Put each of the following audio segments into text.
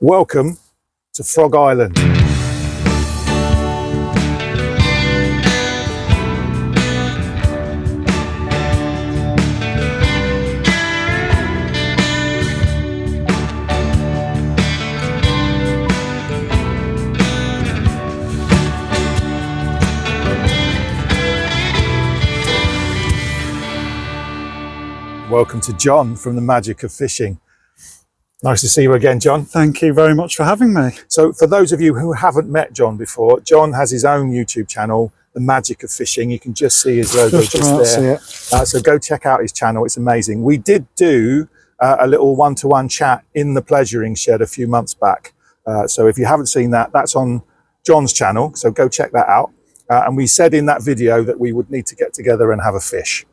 Welcome to Frog Island. Welcome to John from the Magic of Fishing. Nice to see you again, John. Thank you very much for having me. So for those of you who haven't met John before, John has his own YouTube channel, The Magic of Fishing. You can just see his logo just there. So go check out his channel. It's amazing. We did do a little one-to-one chat in the pleasuring shed a few months back. So if you haven't seen that, that's on John's channel. So go check that out. And we said in that video that we would need to get together and have a fish.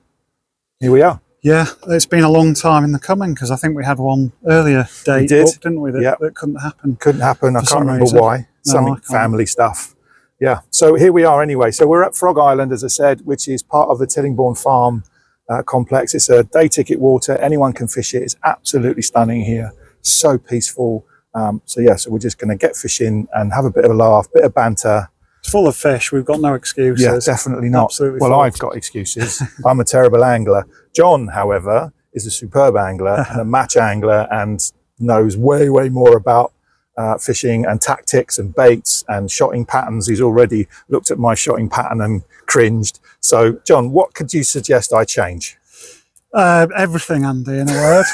Here we are. Yeah, it's been a long time in the coming because I think we had one earlier date booked, didn't we? That couldn't happen. Couldn't happen. I can't remember why. Some family stuff. Yeah. So here we are anyway. So we're at Frog Island, as I said, which is part of the Tillingbourne Farm complex. It's a day ticket water. Anyone can fish it. It's absolutely stunning here. So peaceful. So we're just going to get fishing and have a bit of a laugh, bit of banter. It's full of fish. We've got no excuses. Yeah, definitely not. Absolutely well, full. I've got excuses. I'm a terrible angler. John, however, is a superb angler and a match angler and knows way, way more about fishing and tactics and baits and shotting patterns. He's already looked at my shotting pattern and cringed. So, John, what could you suggest I change? Everything, Andy, in a word.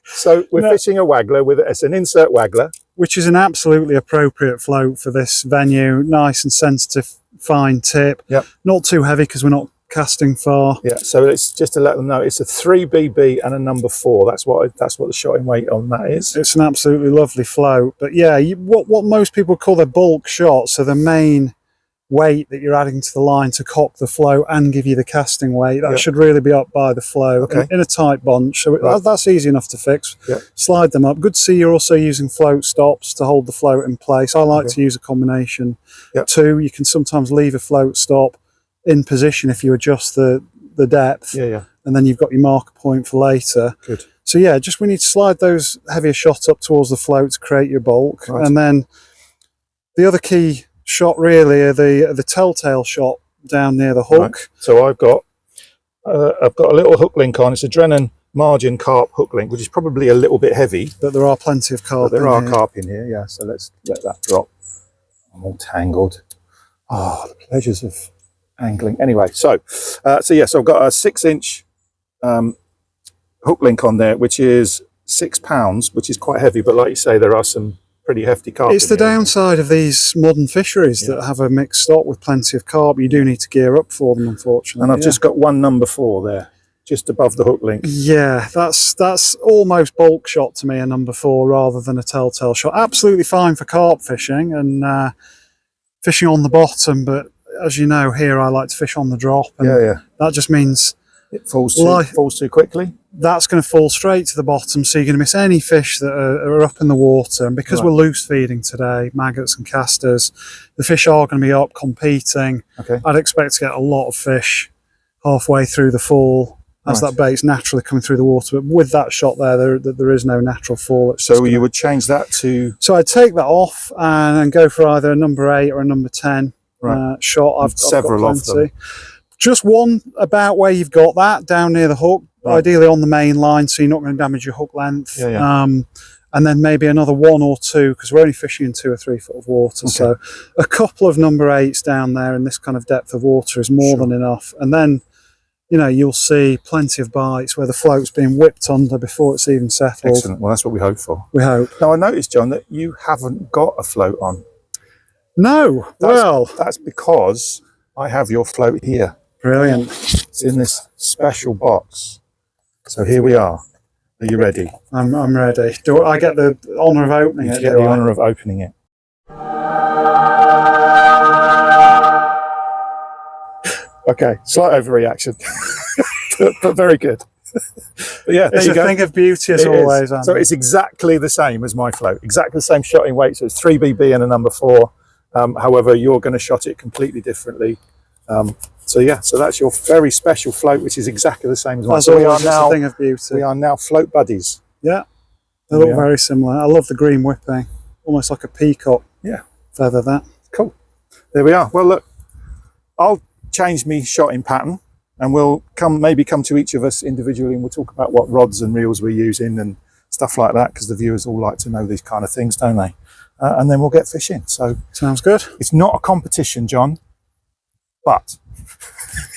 So we're fishing a waggler it's an insert waggler. Which is an absolutely appropriate float for this venue. Nice and sensitive, fine tip. Yep. Not too heavy because we're not casting far. Yeah, so it's just to let them know it's a 3BB and a number 4. That's what the shotting weight on that is. It's an absolutely lovely float. But yeah, what most people call their bulk shot, so the main weight that you're adding to the line to cock the float and give you the casting weight, that should really be up by the float in a tight bunch. So that's easy enough to fix. Slide them up. Good to see you're also using float stops to hold the float in place. I like to use a combination. Two, you can sometimes leave a float stop in position if you adjust the depth, and then you've got your marker point for later. Good. So yeah, we need to slide those heavier shots up towards the float to create your bulk. And then the other key shot really are the telltale shot down near the hook. So I've got a little hook link on. It's a Drennan margin carp hook link, which is probably a little bit heavy, but there are plenty of carp. But there are carp in here, so let's let that drop. I'm all tangled. The pleasures of angling. Anyway, so I've got a 6-inch hook link on there, which is £6, which is quite heavy, but like you say, there are some pretty hefty carp. It's the downside of these modern fisheries that have a mixed stock with plenty of carp. You do need to gear up for them, unfortunately. And I've just got one number 4 there, just above the hook link. Yeah, that's almost bulk shot to me, a number 4 rather than a telltale shot. Absolutely fine for carp fishing and fishing on the bottom, but as you know, here I like to fish on the drop. And that just means it falls too quickly. That's going to fall straight to the bottom, so you're going to miss any fish that are up in the water. And because we're loose feeding today, maggots and casters, the fish are going to be up competing. I'd expect to get a lot of fish halfway through the fall as that bait's naturally coming through the water. But with that shot there is no natural fall. So you would change that to? So I'd take that off and go for either a number 8 or a number 10 shot. I've several got of them. Just one about where you've got that, down near the hook, ideally on the main line, so you're not going to damage your hook length. And then maybe another 1 or 2, because we're only fishing in 2 or 3 foot of water. So a couple of number 8s down there in this kind of depth of water is more than enough. And then, you'll see plenty of bites where the float's being whipped under before it's even settled. Excellent. Well, that's what we hope for. We hope. Now, I noticed, John, that you haven't got a float on. No. That's because I have your float here. Brilliant. It's in this special box. So here we are. Are you ready? I'm ready. Do I get the honour of opening it? You get the honour of opening it. Okay, slight overreaction, but very good. But yeah, it's a thing of beauty as always. So it's exactly the same as my float, exactly the same shotting weight. So it's 3BB and a number 4. However, you're going to shot it completely differently. So that's your very special float, which is exactly the same as mine. So we are now a thing of beauty. We are now float buddies. Yeah. They look very similar. I love the green whipping, almost like a peacock. Yeah. Feather that. Cool. There we are. Well, look, I'll change me shotting pattern, and we'll maybe come to each of us individually, and we'll talk about what rods and reels we're using and stuff like that, because the viewers all like to know these kind of things, don't they? And then we'll get fishing. So sounds good. It's not a competition, John, but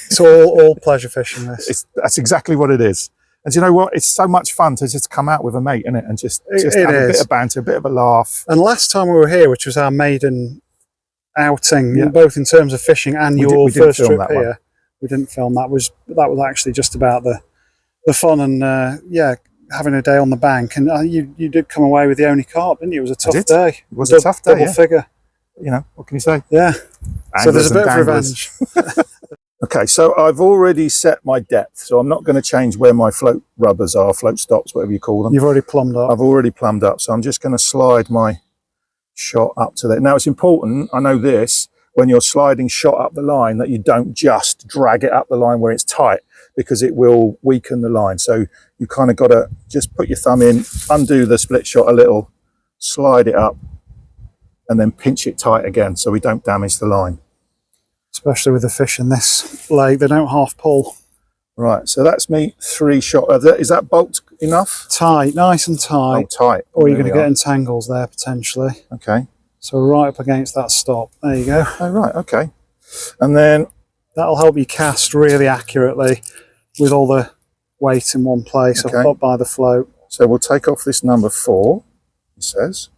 it's all pleasure fishing. That's exactly what it is. And you know what? It's so much fun to just come out with a mate, isn't it? And just have a bit of banter, a bit of a laugh. And last time we were here, which was our maiden outing, both in terms of fishing and your first trip here, we didn't film that. That was actually just about the fun and having a day on the bank. And you did come away with the only carp, didn't you? It was a tough day. It was a tough day. Double figure. You know, what can you say? Yeah. Anglers, so there's a bit of revenge. Okay, so I've already set my depth, so I'm not going to change where my float rubbers are, float stops, whatever you call them. You've already plumbed up. I've already plumbed up, so I'm just going to slide my shot up to there. Now, it's important, I know this, when you're sliding shot up the line, that you don't just drag it up the line where it's tight, because it will weaken the line. So you kind of got to just put your thumb in, undo the split shot a little, slide it up, and then pinch it tight again so we don't damage the line. Especially with the fish in this lake, they don't half pull. Right, so that's me 3 shot. Is that bolt enough? Tight, nice and tight. Oh, tight. Or you're going to get entangles there potentially. Okay. So right up against that stop. There you go. Oh, right, okay. And then that'll help you cast really accurately with all the weight in one place, up by the float. So we'll take off this number 4, it says.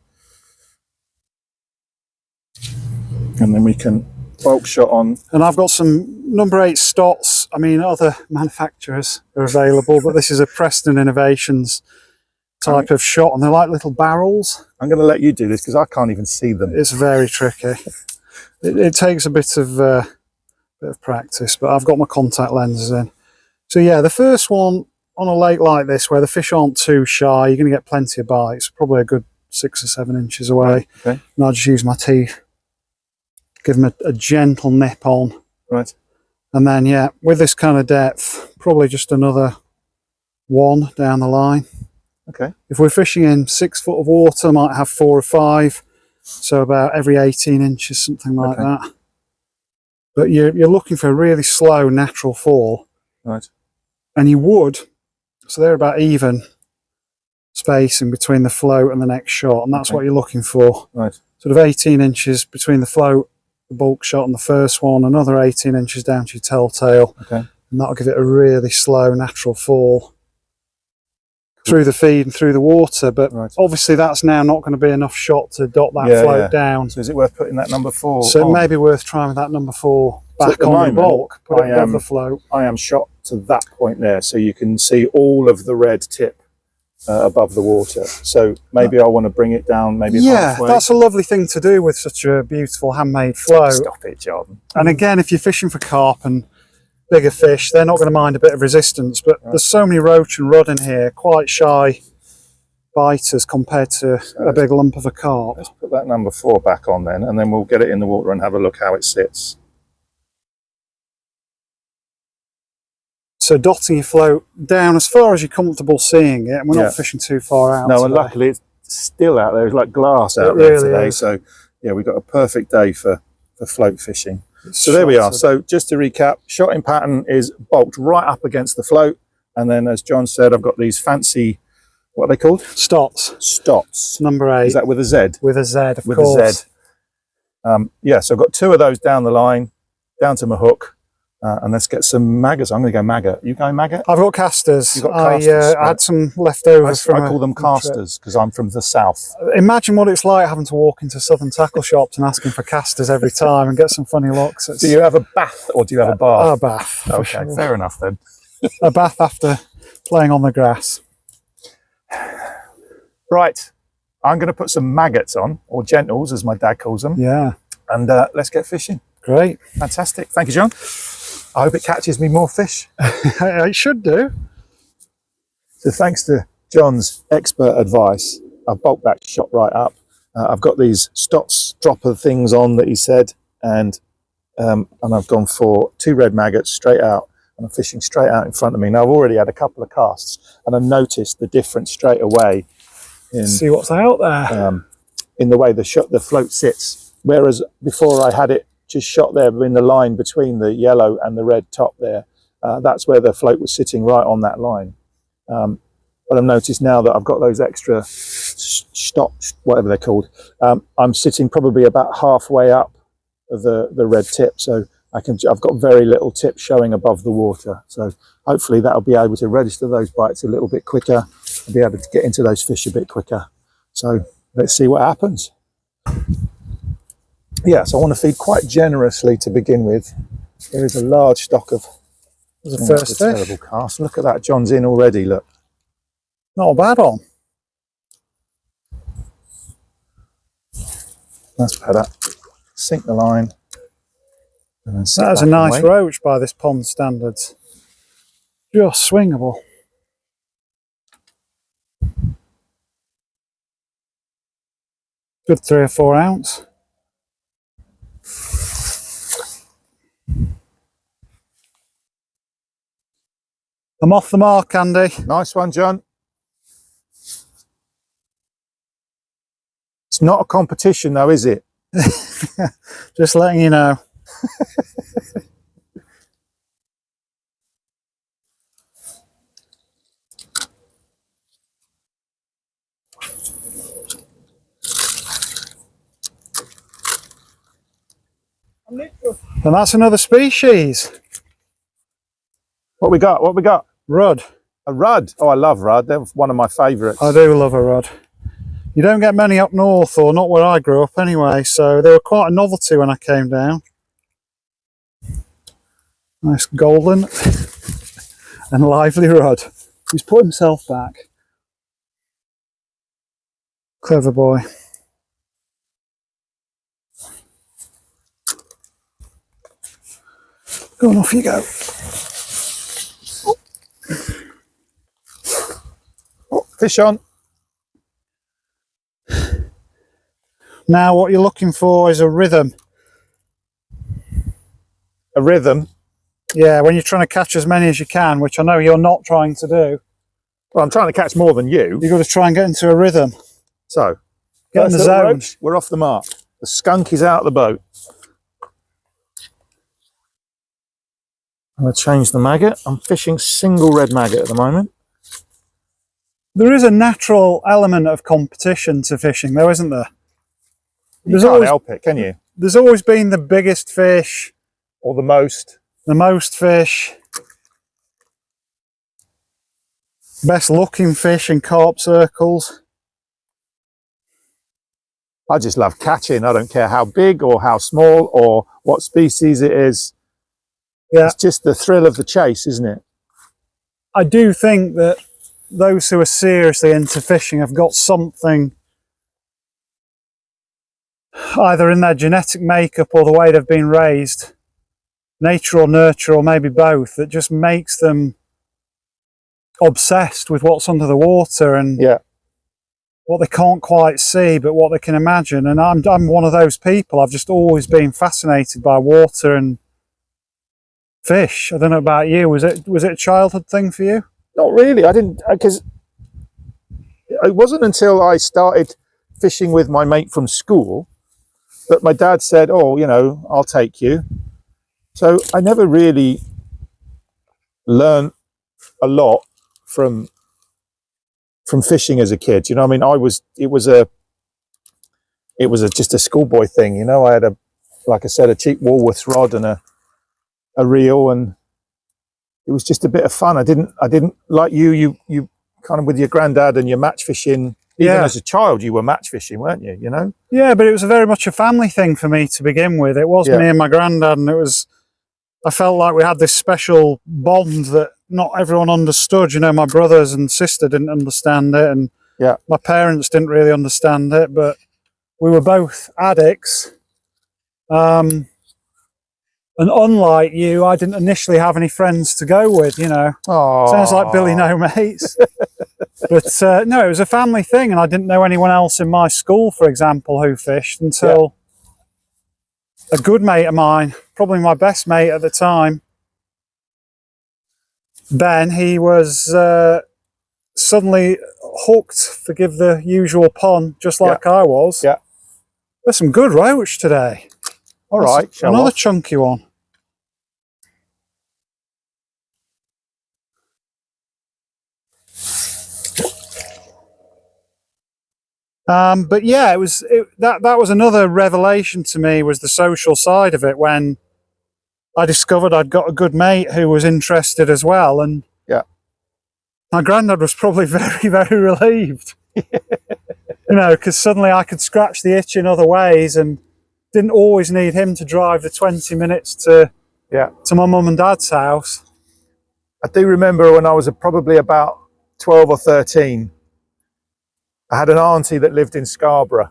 And then we can bulk shot on. And I've got some number 8 Stotts. I mean, other manufacturers are available, but this is a Preston Innovations type of shot, and they're like little barrels. I'm going to let you do this because I can't even see them. It's very tricky. It takes a bit of practice, but I've got my contact lenses in. So yeah, the first one on a lake like this, where the fish aren't too shy, you're going to get plenty of bites, probably a good 6 or 7 inches away. Okay. And I'll just use my teeth. Give them a gentle nip on. Right. And then, yeah, with this kind of depth, probably just another 1 down the line. Okay. If we're fishing in 6 foot of water, might have 4 or 5. So about every 18 inches, something like that. But you're looking for a really slow, natural fall. Right. And you would, so they're about even spacing between the float and the next shot. And that's what you're looking for. Right. Sort of 18 inches between the float, bulk shot on the first one, another 18 inches down to your telltale, and that'll give it a really slow natural fall through the feed and through the water. But obviously that's now not going to be enough shot to dot that float down. So is it worth putting that number 4 so it may be worth trying with that number 4 back on the bulk, put it above the float. I am shot to that point there, so you can see all of the red tip above the water. So maybe I want to bring it down, maybe halfway. That's a lovely thing to do with such a beautiful handmade float. Stop it, John. And again, if you're fishing for carp and bigger fish, they're not going to mind a bit of resistance, but there's so many roach and rudd in here, quite shy biters compared to a big lump of a carp. Let's put that number 4 back on then, and then we'll get it in the water and have a look how it sits. So dotting your float down as far as you're comfortable seeing it, and we're not fishing too far out. No, and luckily it's still out there. It's like glass out there today. So yeah, we've got a perfect day for float fishing. So there we are. So just to recap, shotting pattern is bulked right up against the float, and then as John said, I've got these fancy, what are they called? Stotts. Stotts. Number 8. Is that with a Z? With a Z, of course. With a Z. Yeah, so I've got 2 of those down the line, down to my hook. And let's get some maggots. I'm going to go maggot. You going maggot? I've got casters. You've got casters. I had some left over I call them casters because I'm from the south. Imagine what it's like having to walk into Southern tackle shops and asking for casters every time and get some funny looks. Do you have a bath or do you have a bath? A bath. Okay, fair enough then. A bath after playing on the grass. Right, I'm going to put some maggots on, or gentles as my dad calls them. Yeah. And let's get fishing. Great. Fantastic. Thank you, John. I hope it catches me more fish. It should do. So thanks to John's expert advice, I've bulked that shot right up. I've got these Stotts dropper things on that he said, and I've gone for 2 red maggots straight out, and I'm fishing straight out in front of me. Now I've already had a couple of casts, and I've noticed the difference straight away See what's out there. In the way the float sits. Whereas before I had it just shot there in the line between the yellow and the red top there. That's where the float was sitting, right on that line. But I've noticed now that I've got those extra stops, whatever they're called. I'm sitting probably about halfway up of the red tip, so I've got very little tip showing above the water. So hopefully that'll be able to register those bites a little bit quicker. I'll be able to get into those fish a bit quicker. So let's see what happens. Yeah, so I want to feed quite generously to begin with. There is a large stock of the first fish. Terrible cast. Look at that, John's in already, look. Not a bad one. That's better. Sink the line. And then That's a nice roach by this pond standards. Just swingable. Good 3 or 4 ounce. I'm off the mark, Andy. Nice one, John. It's not a competition though, is it? Just letting you know. And that's another species. What we got? What we got? Rudd. A rudd. Oh, I love rudd. They're one of my favourites. I do love a rudd. You don't get many up north, or not where I grew up anyway, so they were quite a novelty when I came down. Nice golden and lively rudd. He's put himself back. Clever boy. Go on, off you go. Oh, fish on. Now what you're looking for is a rhythm. A rhythm? Yeah, when you're trying to catch as many as you can, which I know you're not trying to do. Well, I'm trying to catch more than you. You've got to try and get into a rhythm. So, get in the zone. Roach, we're off the mark. The skunk is out of the boat. I'm going to change the maggot. I'm fishing single red maggot at the moment. There is a natural element of competition to fishing though, isn't there? You can't help it, can you? There's always been the biggest fish. Or the most. The most fish. Best looking fish in carp circles. I just love catching. I don't care how big or how small or what species it is. Yeah. It's just the thrill of the chase, isn't it? I do think that those who are seriously into fishing have got something either in their genetic makeup or the way they've been raised, nature or nurture or maybe both, that just makes them obsessed with what's under the water and what they can't quite see but what they can imagine. And I'm one of those people. I've just always been fascinated by water and fish. I don't know about you. Was it a childhood thing for you? Not really. I didn't, because it wasn't until I started fishing with my mate from school that my dad said, oh, you know, I'll take you. So I never really learned a lot from fishing as a kid. You know, I mean, it was just a schoolboy thing. You know, I had like I said, a cheap Woolworths rod and a reel, and it was just a bit of fun. I didn't like you kind of with your granddad and your match fishing. Even as a child, you were match fishing, weren't you? You know? Yeah, but it was very much a family thing for me to begin with. It was me and my granddad, and I felt like we had this special bond that not everyone understood. You know, my brothers and sister didn't understand it, and my parents didn't really understand it, but we were both addicts. And unlike you, I didn't initially have any friends to go with, you know. Aww. Sounds like Billy No Mates. But no, it was a family thing, and I didn't know anyone else in my school, for example, who fished until a good mate of mine, probably my best mate at the time, Ben, he was suddenly hooked, forgive the usual pun, just like I was. Yeah. There's some good roach today. All right. Another chunky one. But yeah, that was another revelation to me, was the social side of it, when I discovered I'd got a good mate who was interested as well, and yeah, my granddad was probably very, very relieved. You know, because suddenly I could scratch the itch in other ways and didn't always need him to drive the 20 minutes to my mum and dad's house. I do remember when I was probably about 12 or 13, I had an auntie that lived in Scarborough,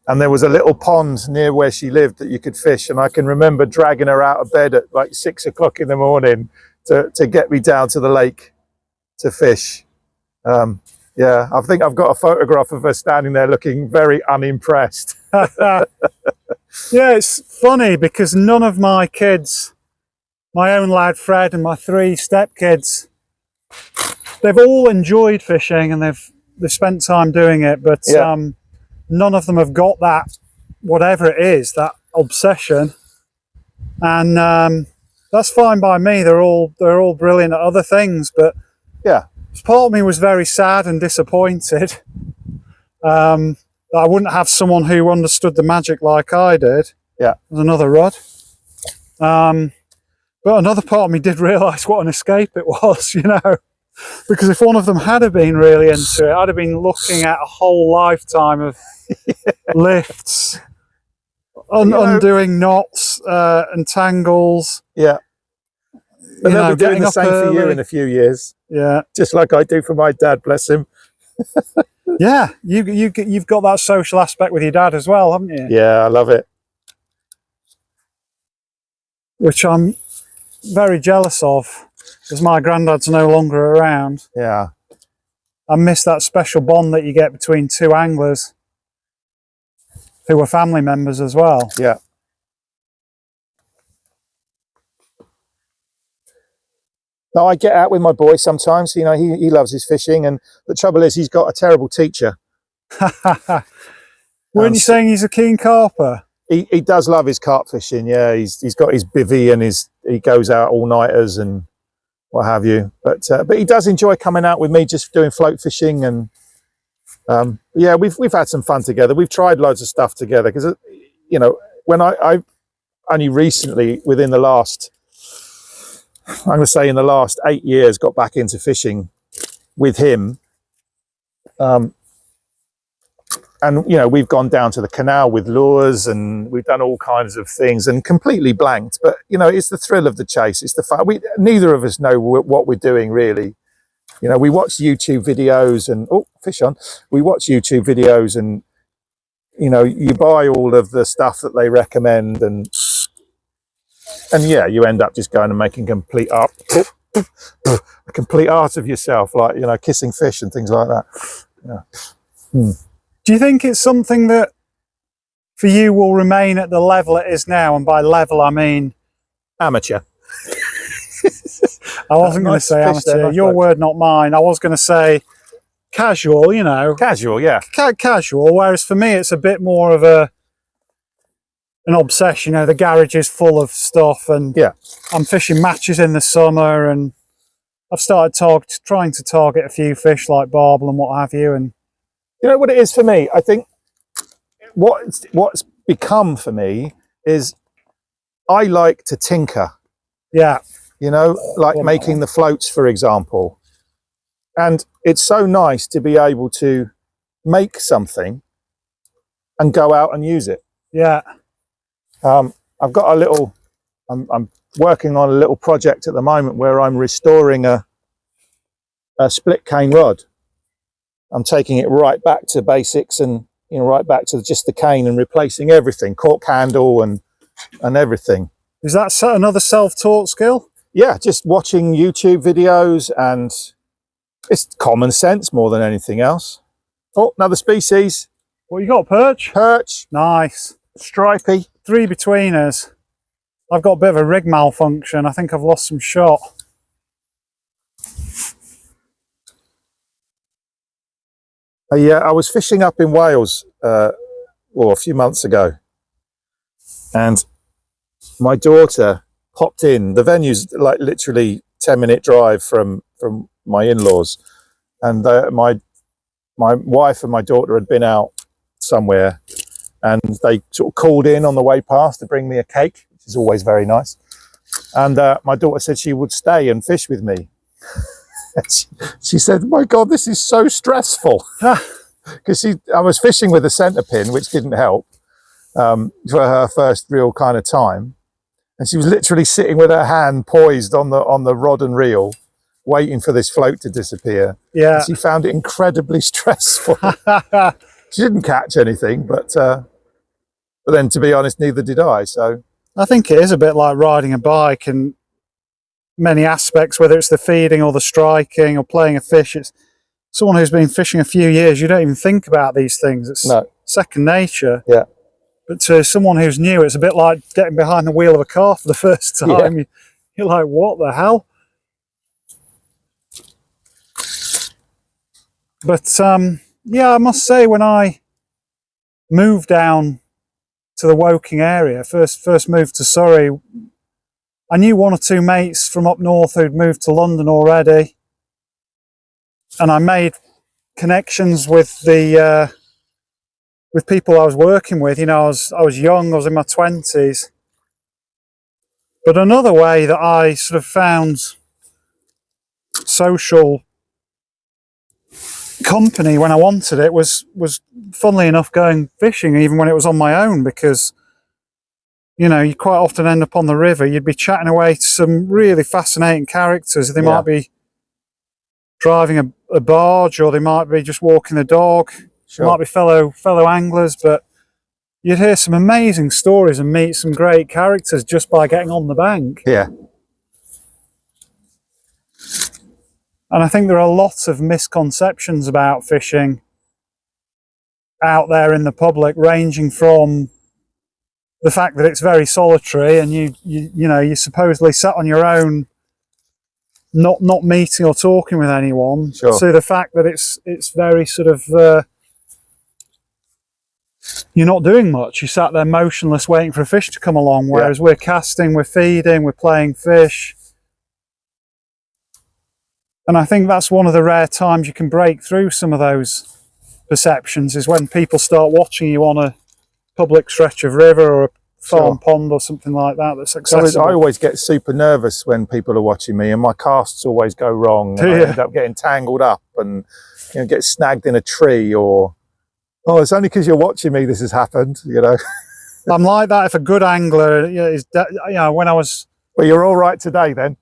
and there was a little pond near where she lived that you could fish, and I can remember dragging her out of bed at like 6 o'clock in the morning to get me down to the lake to fish. Yeah, I think I've got a photograph of her standing there looking very unimpressed. Yeah, it's funny because none of my kids, my own lad Fred and my 3 stepkids, they've all enjoyed fishing and they've spent time doing it, but none of them have got that, whatever it is, that obsession. And that's fine by me. They're all brilliant at other things, but yeah, part of me was very sad and disappointed that I wouldn't have someone who understood the magic like I did. Yeah, there's another rod. But another part of me did realise what an escape it was, you know, because if one of them had been really into it, I'd have been looking at a whole lifetime of lifts, undoing knots and tangles. Yeah. But they'll be doing the same for you in a few years. Yeah. Just like I do for my dad, bless him. Yeah, you've got that social aspect with your dad as well, haven't you? Yeah, I love it. Which I'm very jealous of, because my granddad's no longer around. Yeah. I miss that special bond that you get between 2 anglers who were family members as well. Yeah. No, I get out with my boy sometimes. You know, he loves his fishing, and the trouble is he's got a terrible teacher. Weren't you saying he's a keen carper? He does love his carp fishing. Yeah, he's got his bivvy and he goes out all nighters and what have you. But he does enjoy coming out with me, just doing float fishing, and yeah, we've had some fun together. We've tried loads of stuff together because you know, when I only recently, within the last, I'm going to say in the last 8 years, got back into fishing with him. And, you know, we've gone down to the canal with lures and we've done all kinds of things and completely blanked. But, you know, it's the thrill of the chase. It's the fun. Neither of us know what we're doing, really. You know, we watch YouTube videos and, oh, fish on. We watch YouTube videos and, you know, you buy all of the stuff that they recommend and yeah, you end up just going and making a complete art of yourself, like, you know, kissing fish and things like that. Yeah. Do you think it's something that for you will remain at the level it is now? And by level, I mean amateur. I wasn't going to say amateur. Your word, not mine. I was going to say casual, you know. Casual, yeah. Casual, whereas for me, it's a bit more of an obsession. You know, the garage is full of stuff, and yeah, I'm fishing matches in the summer, and I've started trying to target a few fish like barbel and what have you. And you know what it is for me? I think what's become for me is I like to tinker. Yeah. You know, like making the floats, for example. And it's so nice to be able to make something and go out and use it. Yeah. I've got a little, I'm working on a little project at the moment where I'm restoring a split cane rod. I'm taking it right back to basics and, you know, right back to just the cane and replacing everything, cork handle and everything. Is that another self-taught skill? Yeah, just watching YouTube videos, and it's common sense more than anything else. Oh, another species. What you got, perch? Perch. Nice. Stripey. 3 between us. I've got a bit of a rig malfunction. I think I've lost some shot. Yeah, I was fishing up in Wales a few months ago, and my daughter popped in. The venue's like literally 10-minute drive from my in-laws, and my wife and my daughter had been out somewhere, and they sort of called in on the way past to bring me a cake, which is always very nice. And my daughter said she would stay and fish with me. She said, "My God, this is so stressful." Because I was fishing with a centre pin, which didn't help for her first real kind of time. And she was literally sitting with her hand poised on the rod and reel, waiting for this float to disappear. Yeah. And she found it incredibly stressful. She didn't catch anything, but then, to be honest, neither did I. So I think it is a bit like riding a bike in many aspects, whether it's the feeding or the striking or playing a fish. It's someone who's been fishing a few years, you don't even think about these things. It's second nature. Yeah. But to someone who's new, it's a bit like getting behind the wheel of a car for the first time. Yeah. You're like, what the hell? But yeah, I must say, when I moved down to the Woking area, first moved to Surrey, I knew one or two mates from up north who'd moved to London already, and I made connections with the with people I was working with. You know, I was young, I was in my 20s. But another way that I sort of found social company when I wanted it was funnily enough going fishing, even when it was on my own, because you know, you quite often end up on the river. You'd be chatting away to some really fascinating characters. They might be driving a barge, or they might be just walking the dog. Sure. Might be fellow anglers, but you'd hear some amazing stories and meet some great characters just by getting on the bank. Yeah. And I think there are lots of misconceptions about fishing out there in the public, ranging from the fact that it's very solitary and you know, you're supposedly sat on your own, not meeting or talking with anyone. Sure. So the fact that it's very sort of you're not doing much. You sat there motionless waiting for a fish to come along, whereas we're casting, we're feeding, we're playing fish. And I think that's one of the rare times you can break through some of those perceptions, is when people start watching you on a public stretch of river or a farm pond or something like that that's accessible. I always get super nervous when people are watching me, and my casts always go wrong. And I end up getting tangled up and, you know, get snagged in a tree, or, oh, it's only because you're watching me this has happened, you know. I'm like that if a good angler, you know, when I was... Well, you're all right today then.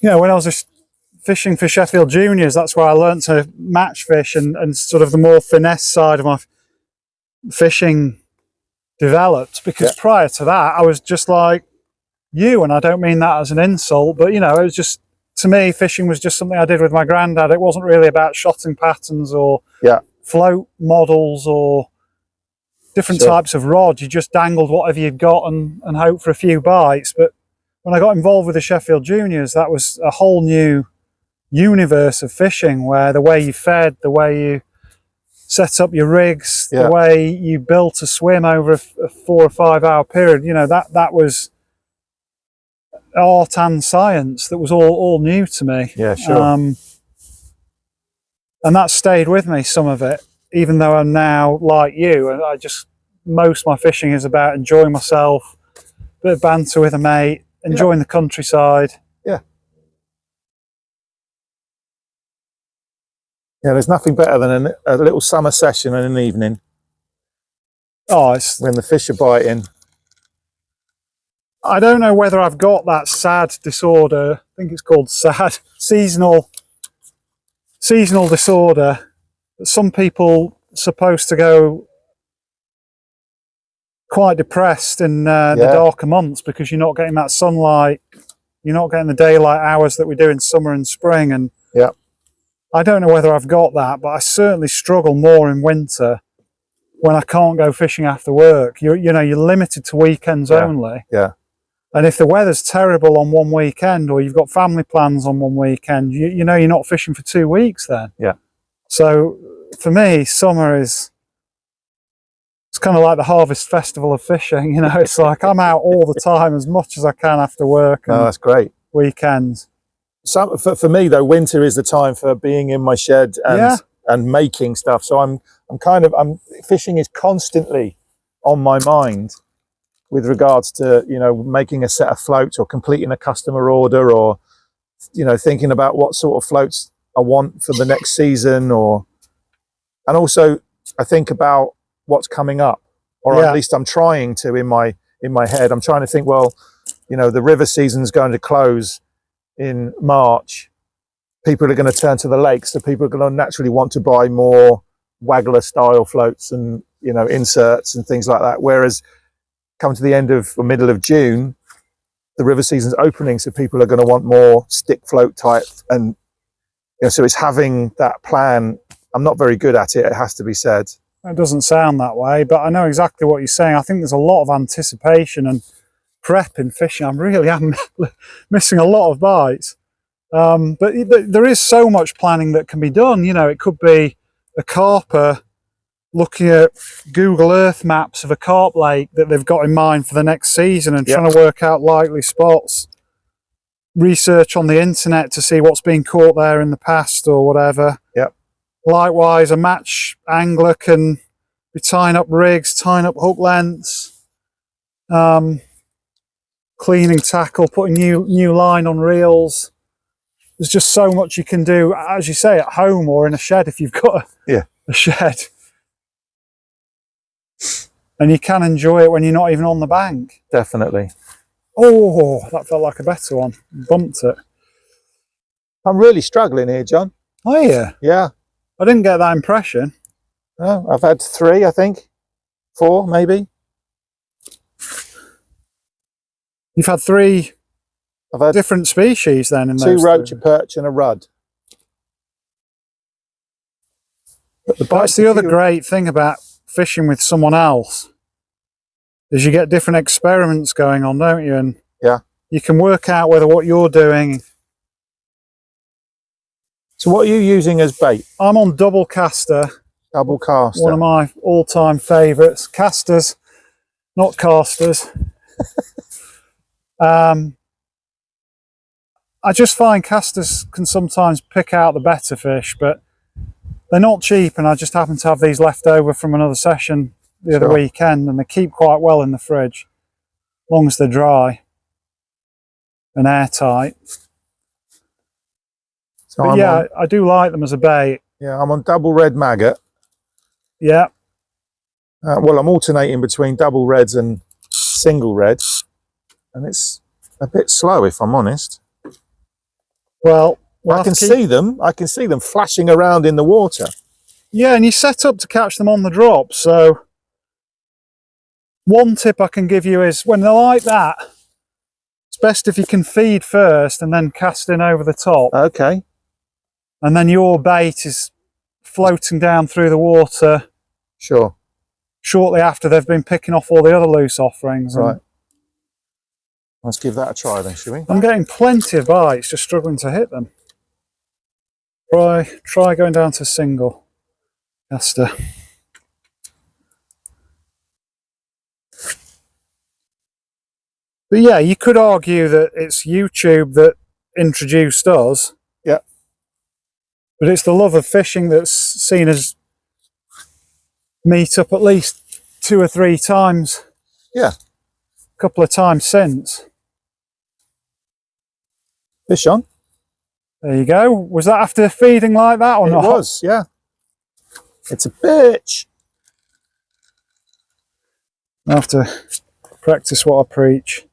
You know, when I was just fishing for Sheffield Juniors, that's where I learnt to match fish, and sort of the more finesse side of my fishing developed, because prior to that I was just like you, and I don't mean that as an insult, but you know, it was just, to me, fishing was just something I did with my granddad. It wasn't really about shotting patterns or float models or different types of rod. You just dangled whatever you'd got and hoped for a few bites. But when I got involved with the Sheffield Juniors, that was a whole new universe of fishing, where the way you fed, the way you set up your rigs, the way you built a swim over a 4 or 5 hour period, you know, that was art and science that was all new to me. Yeah, sure. And that stayed with me, some of it, even though I'm now like you, and most of my fishing is about enjoying myself, a bit of banter with a mate, enjoying the countryside. Yeah, there's nothing better than a little summer session in an evening. Oh, it's when the fish are biting. I don't know whether I've got that SAD disorder. I think it's called SAD, seasonal disorder. Some people are supposed to go quite depressed in the darker months because you're not getting that sunlight, you're not getting the daylight hours that we do in summer and spring. And I don't know whether I've got that, but I certainly struggle more in winter when I can't go fishing after work. You know, you're limited to weekends only. Yeah. And if the weather's terrible on one weekend, or you've got family plans on one weekend, you know you're not fishing for 2 weeks then. Yeah. So for me, summer is, it's kind of like the harvest festival of fishing. You know, it's like I'm out all the time as much as I can after work. And that's great. Weekends. So for me though, winter is the time for being in my shed and making stuff. So I'm fishing is constantly on my mind with regards to, you know, making a set of floats or completing a customer order, or, you know, thinking about what sort of floats I want for the next season, and also I think about what's coming up, or at least I'm trying to in my head. I'm trying to think, well, you know, the river season's going to close in March. People are going to turn to the lakes, so people are going to naturally want to buy more waggler style floats and, you know, inserts and things like that. Whereas come to the end of or middle of June, the river season's opening, so people are going to want more stick float type, and, you know, so it's having that plan. I'm not very good at it, it has to be said. It doesn't sound that way, but I know exactly what you're saying. I think there's a lot of anticipation and prep in fishing. I really am missing a lot of bites. But there is so much planning that can be done. You know, it could be a carper looking at Google Earth maps of a carp lake that they've got in mind for the next season and trying to work out likely spots. Research on the internet to see what's been caught there in the past or whatever. Yep. Likewise, a match angler can be tying up rigs, tying up hook lengths, cleaning tackle, putting new line on reels. There's just so much you can do, as you say, at home or in a shed if you've got a shed. And you can enjoy it when you're not even on the bank. Definitely. Oh, that felt like a better one. Bumped it. I'm really struggling here, John. Are you? Yeah. I didn't get that impression. Oh, I've had 3, I think. 4, maybe. You've had 3 I've had different species then in 2 those roach, a perch and a rudd. But that's the other great thing about fishing with someone else, is you get different experiments going on, don't you? And you can work out whether what you're doing. So what are you using as bait? I'm on double caster. Double caster. One of my all-time favourites. Casters, not casters. I just find casters can sometimes pick out the better fish, but they're not cheap, and I just happen to have these left over from another session the other weekend, and they keep quite well in the fridge, as long as they're dry and airtight. So but I do like them as a bait. Yeah, I'm on double red maggot. Yeah. Well, I'm alternating between double reds and single reds, and it's a bit slow, if I'm honest. Well, I can see them. I can see them flashing around in the water. Yeah, and you set up to catch them on the drop. So one tip I can give you is when they're like that, it's best if you can feed first and then cast in over the top. Okay. And then your bait is floating down through the water. Sure. Shortly after they've been picking off all the other loose offerings. Right. Let's give that a try then, shall we? I'm getting plenty of bites, just struggling to hit them. Try going down to single caster. But yeah, you could argue that it's YouTube that introduced us. Yeah. But it's the love of fishing that's seen us meet up at least 2 or 3 times. Yeah. A couple of times since. Fish on. There you go. Was that after feeding like that or not? It was, yeah. It's a bitch. I have to practice what I preach.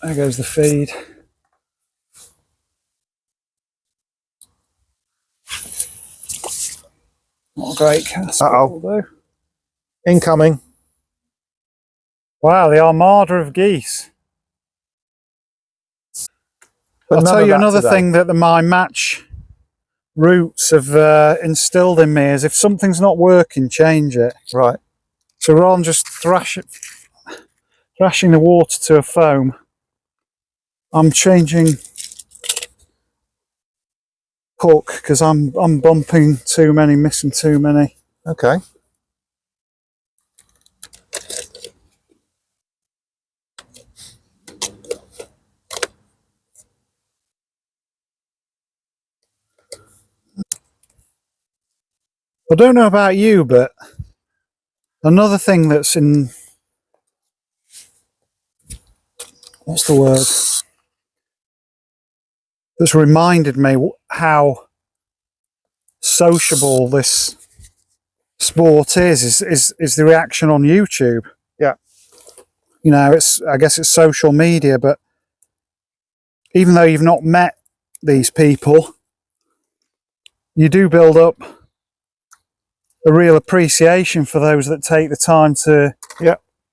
There goes the feed. Not a great cast. Uh-oh. Incoming. Wow, the armada of geese. But I'll tell you another thing that my match roots have instilled in me is if something's not working, change it. Right. So rather than just thrash it, crashing the water to a foam. I'm changing hook because I'm bumping too many, missing too many. Okay. I don't know about you, but another thing that's in, what's the word, that's reminded me how sociable this sport is the reaction on YouTube. Yeah. You know, I guess it's social media, but even though you've not met these people, you do build up a real appreciation for those that take the time to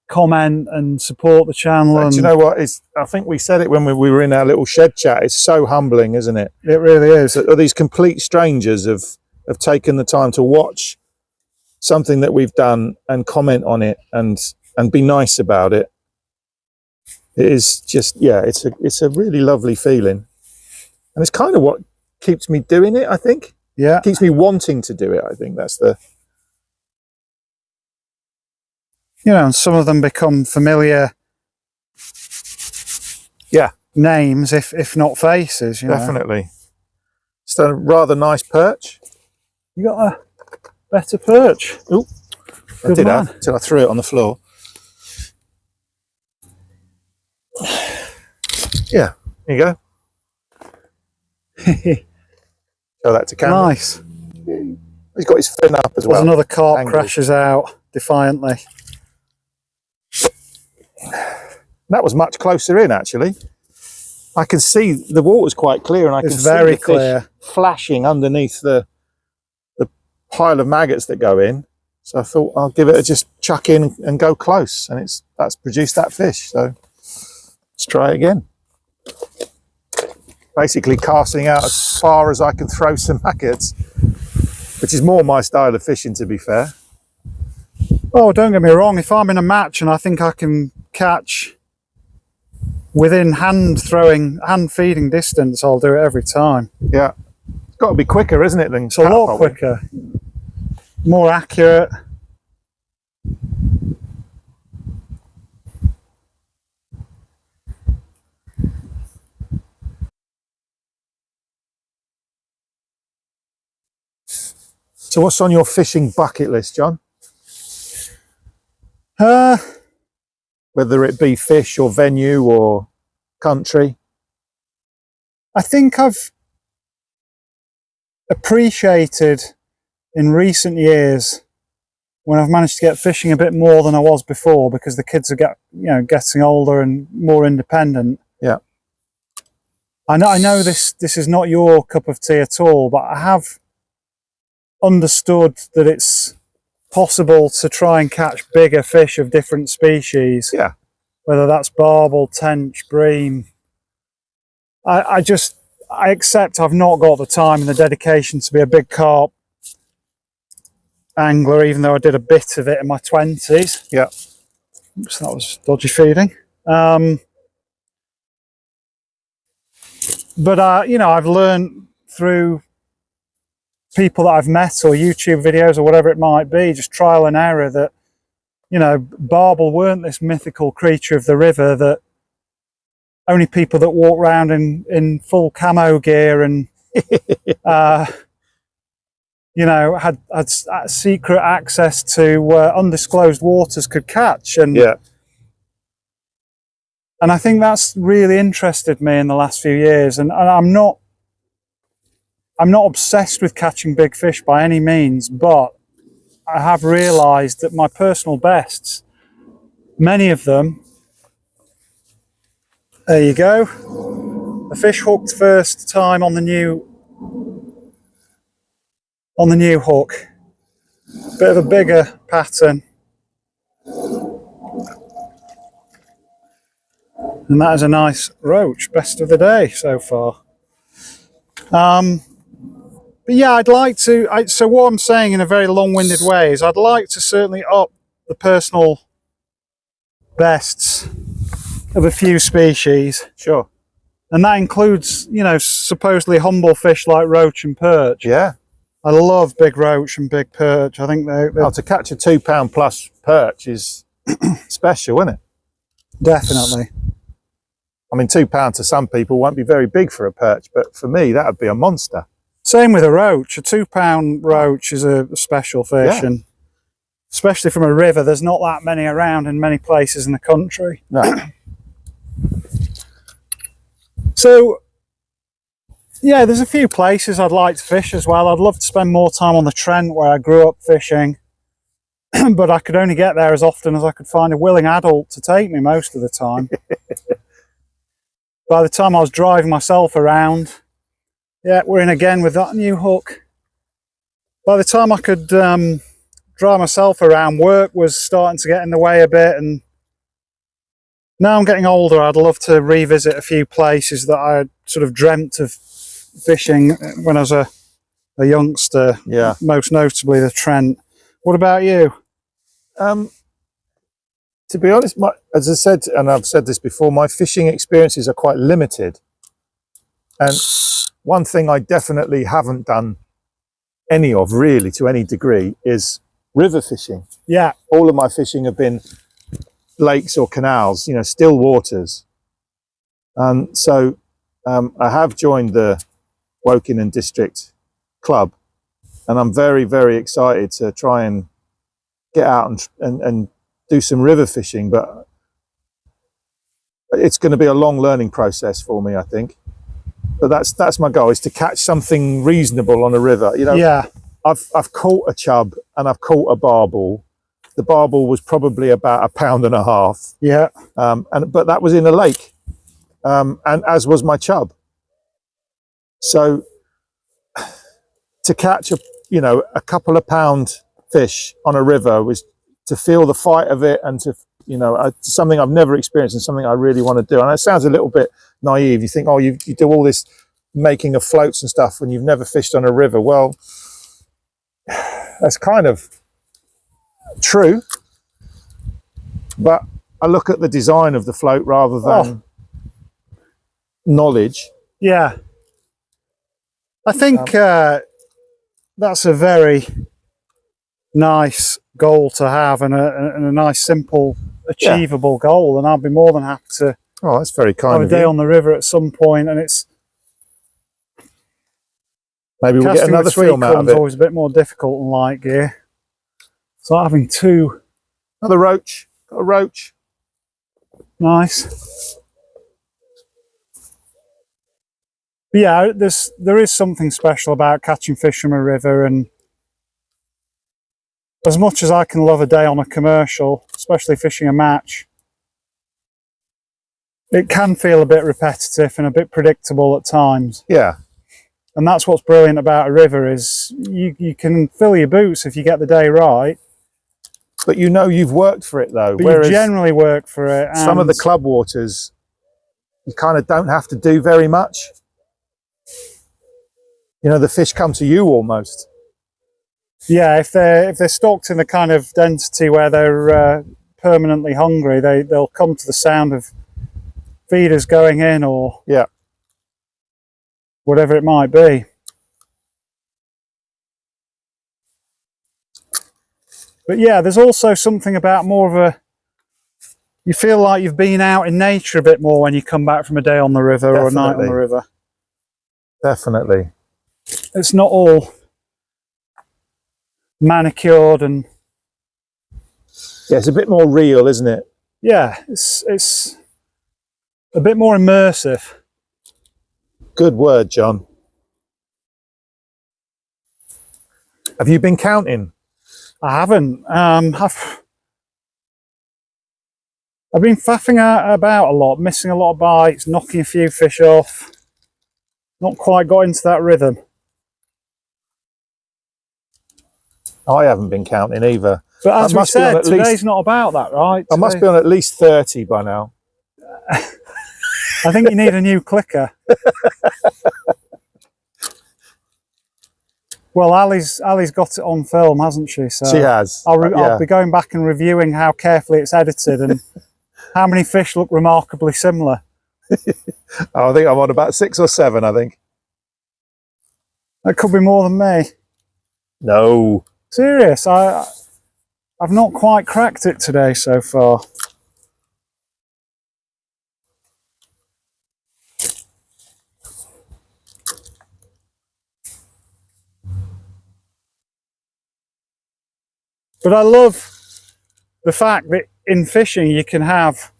comment and support the channel. And do you know what? I think we said it when we were in our little shed chat. It's so humbling, isn't it? It really is. That these complete strangers have taken the time to watch something that we've done and comment on it and be nice about it. It is just, yeah, it's a really lovely feeling, and it's kind of what keeps me doing it. I think. Yeah. It keeps me wanting to do it. I think that's the. You know, and some of them become familiar. Yeah. Names, if not faces. You Definitely. Know. It's a rather nice perch. You got a better perch. Oh, I did have until I threw it on the floor. Yeah, there you go. Show that to camera. Nice. He's got his fin up as well. There's another carp crashes out defiantly. That was much closer in, actually. I can see the water's quite clear, and I can see very the fish clear flashing underneath the pile of maggots that go in. So I thought I'll give it a just chuck in and go close, and that's produced that fish. So let's try it again. Basically casting out as far as I can throw some maggots, which is more my style of fishing, to be fair. Oh, don't get me wrong, if I'm in a match and I think I can catch within hand feeding distance, I'll do it every time. Yeah. It's got to be quicker, isn't it, than it's a lot quicker, more accurate. So what's on your fishing bucket list, John? Whether it be fish or venue or country? I think I've appreciated in recent years when I've managed to get fishing a bit more than I was before, because the kids are getting older and more independent. Yeah. I know this is not your cup of tea at all, but I have understood that it's possible to try and catch bigger fish of different species. Yeah. Whether that's barbel, tench, bream. I accept I've not got the time and the dedication to be a big carp angler, even though I did a bit of it in my 20s. Yeah. Oops, that was dodgy feeding. But you know, I've learned through people that I've met or YouTube videos or whatever it might be, just trial and error, that, you know, barbel weren't this mythical creature of the river that only people that walk around in full camo gear and you know, had secret access to undisclosed waters could catch. And yeah. And I think that's really interested me in the last few years. And I'm not obsessed with catching big fish by any means, but I have realised that my personal bests, many of them, there you go, a fish hooked first time on the new hook, bit of a bigger pattern, and that is a nice roach, best of the day so far. But yeah, I'd like to, so what I'm saying in a very long-winded way is I'd like to certainly up the personal bests of a few species. Sure. And that includes, you know, supposedly humble fish like roach and perch. Yeah. I love big roach and big perch. I think they're Oh, to catch a £2 plus perch is special, isn't it? definitely. I mean, £2 to some people won't be very big for a perch, but for me, that would be a monster. Same with a roach. A £2 roach is a special fish, and especially from a river, there's not that many around in many places in the country. No. So, yeah, there's a few places I'd like to fish as well. I'd love to spend more time on the Trent where I grew up fishing, but I could only get there as often as I could find a willing adult to take me most of the time. By the time I was driving myself around, yeah, we're in again with that new hook. By the time I could drive myself around, work was starting to get in the way a bit, and now I'm getting older, I'd love to revisit a few places that I sort of dreamt of fishing when I was a youngster. Yeah. Most notably the Trent. What about you? To be honest, as I said, and I've said this before, my fishing experiences are quite limited. And one thing I definitely haven't done any of, really, to any degree, is river fishing. Yeah. All of my fishing have been lakes or canals, you know, still waters. So I have joined the Woking and District Club, and I'm very, very excited to try and get out and do some river fishing, but it's going to be a long learning process for me, I think. But that's my goal, is to catch something reasonable on a river. You know, Yeah. I've caught a chub and I've caught a barbel. The barbel was probably about £1.5 pounds. Yeah. But that was in a lake, and as was my chub. So to catch a couple of pound fish on a river was to feel the fight of it, and to something I've never experienced and something I really want to do. And it sounds a little bit naive. You think, oh, you do all this making of floats and stuff when you've never fished on a river. Well, that's kind of true, but I look at the design of the float rather than knowledge. Yeah. I think that's a very nice goal to have, and a nice, simple, achievable goal. And I'll be more than happy to that's very kind have a of day you. on the river at some point. And it's maybe we'll get another film out of it. Always a bit more difficult than light gear. So having two. Another roach. Got a roach. Nice. But yeah, there is something special about catching fish from a river, and as much as I can love a day on a commercial, especially fishing a match, it can feel a bit repetitive and a bit predictable at times. Yeah. And that's what's brilliant about a river, is you can fill your boots if you get the day right. But you know you've worked for it though. But whereas you generally work for it. Some of the club waters, you kind of don't have to do very much. You know, the fish come to you almost. Yeah, if they're stocked in the kind of density where they're permanently hungry, they'll come to the sound of feeders going in, or whatever it might be. But yeah, there's also something about more of you feel like you've been out in nature a bit more when you come back from a day on the river. Definitely. Or a night on the river. Definitely. It's not all manicured, and it's a bit more real, isn't it? Yeah, it's a bit more immersive. Good word, John. Have you been counting? I haven't. I've been faffing about a lot, missing a lot of bites, knocking a few fish off. Not quite got into that rhythm. I haven't been counting either. But as we said, today's not about that, right? I must be on at least 30 by now. I think you need a new clicker. Well, Ali's got it on film, hasn't she? So she has. I'll be going back and reviewing how carefully it's edited, and How many fish look remarkably similar? Oh, I think I'm on about 6 or 7, I think. That could be more than me. No. Serious, I've not quite cracked it today so far. But I love the fact that in fishing you can have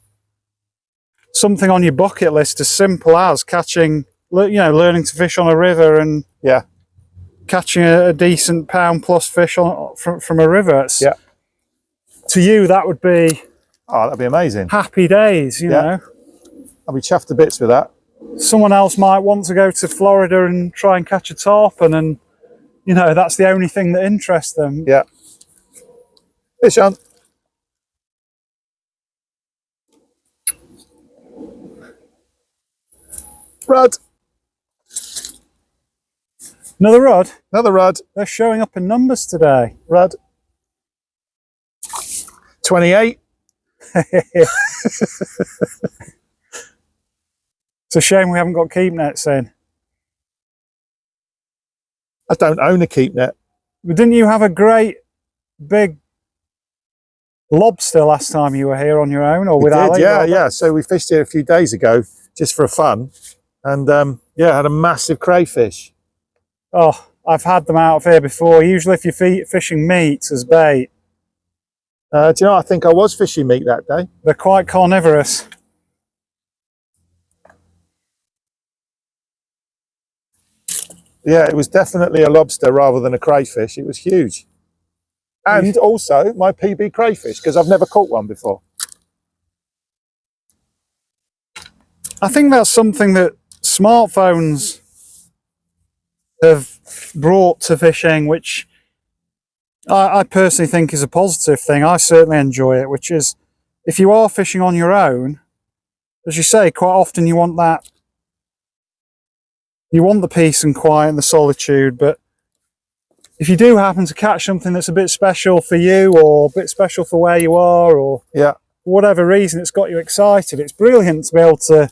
something on your bucket list as simple as catching, you know, learning to fish on a river and Yeah. catching a decent £1+ fish from a river. Yeah. To you, that would be, oh, that'd be amazing. Happy days, you know. I'll be chuffed to bits with that. Someone else might want to go to Florida and try and catch a tarpon, and you know that's the only thing that interests them. Yeah. Fish on. Rod. Another rod. Another rod. They're showing up in numbers today. Rod. 28. It's a shame we haven't got keep nets in. I don't own a keep net. But didn't you have a great big lobster last time you were here on your own, or with Ali? Yeah. So we fished here a few days ago just for fun, and yeah, had a massive crayfish. Oh, I've had them out of here before. Usually, if you're fishing meat as bait, Do you know? I think I was fishing meat that day. they're quite carnivorous. Yeah, it was definitely a lobster rather than a crayfish. It was huge. And also my PB crayfish, because I've never caught one before. I think that's something that smartphones have brought to fishing, which I personally think is a positive thing. I certainly enjoy it, which is if you are fishing on your own, as you say, quite often you want that. You want the peace and quiet and the solitude, but if you do happen to catch something that's a bit special for you or a bit special for where you are, or yeah, for whatever reason it's got you excited, it's brilliant to be able to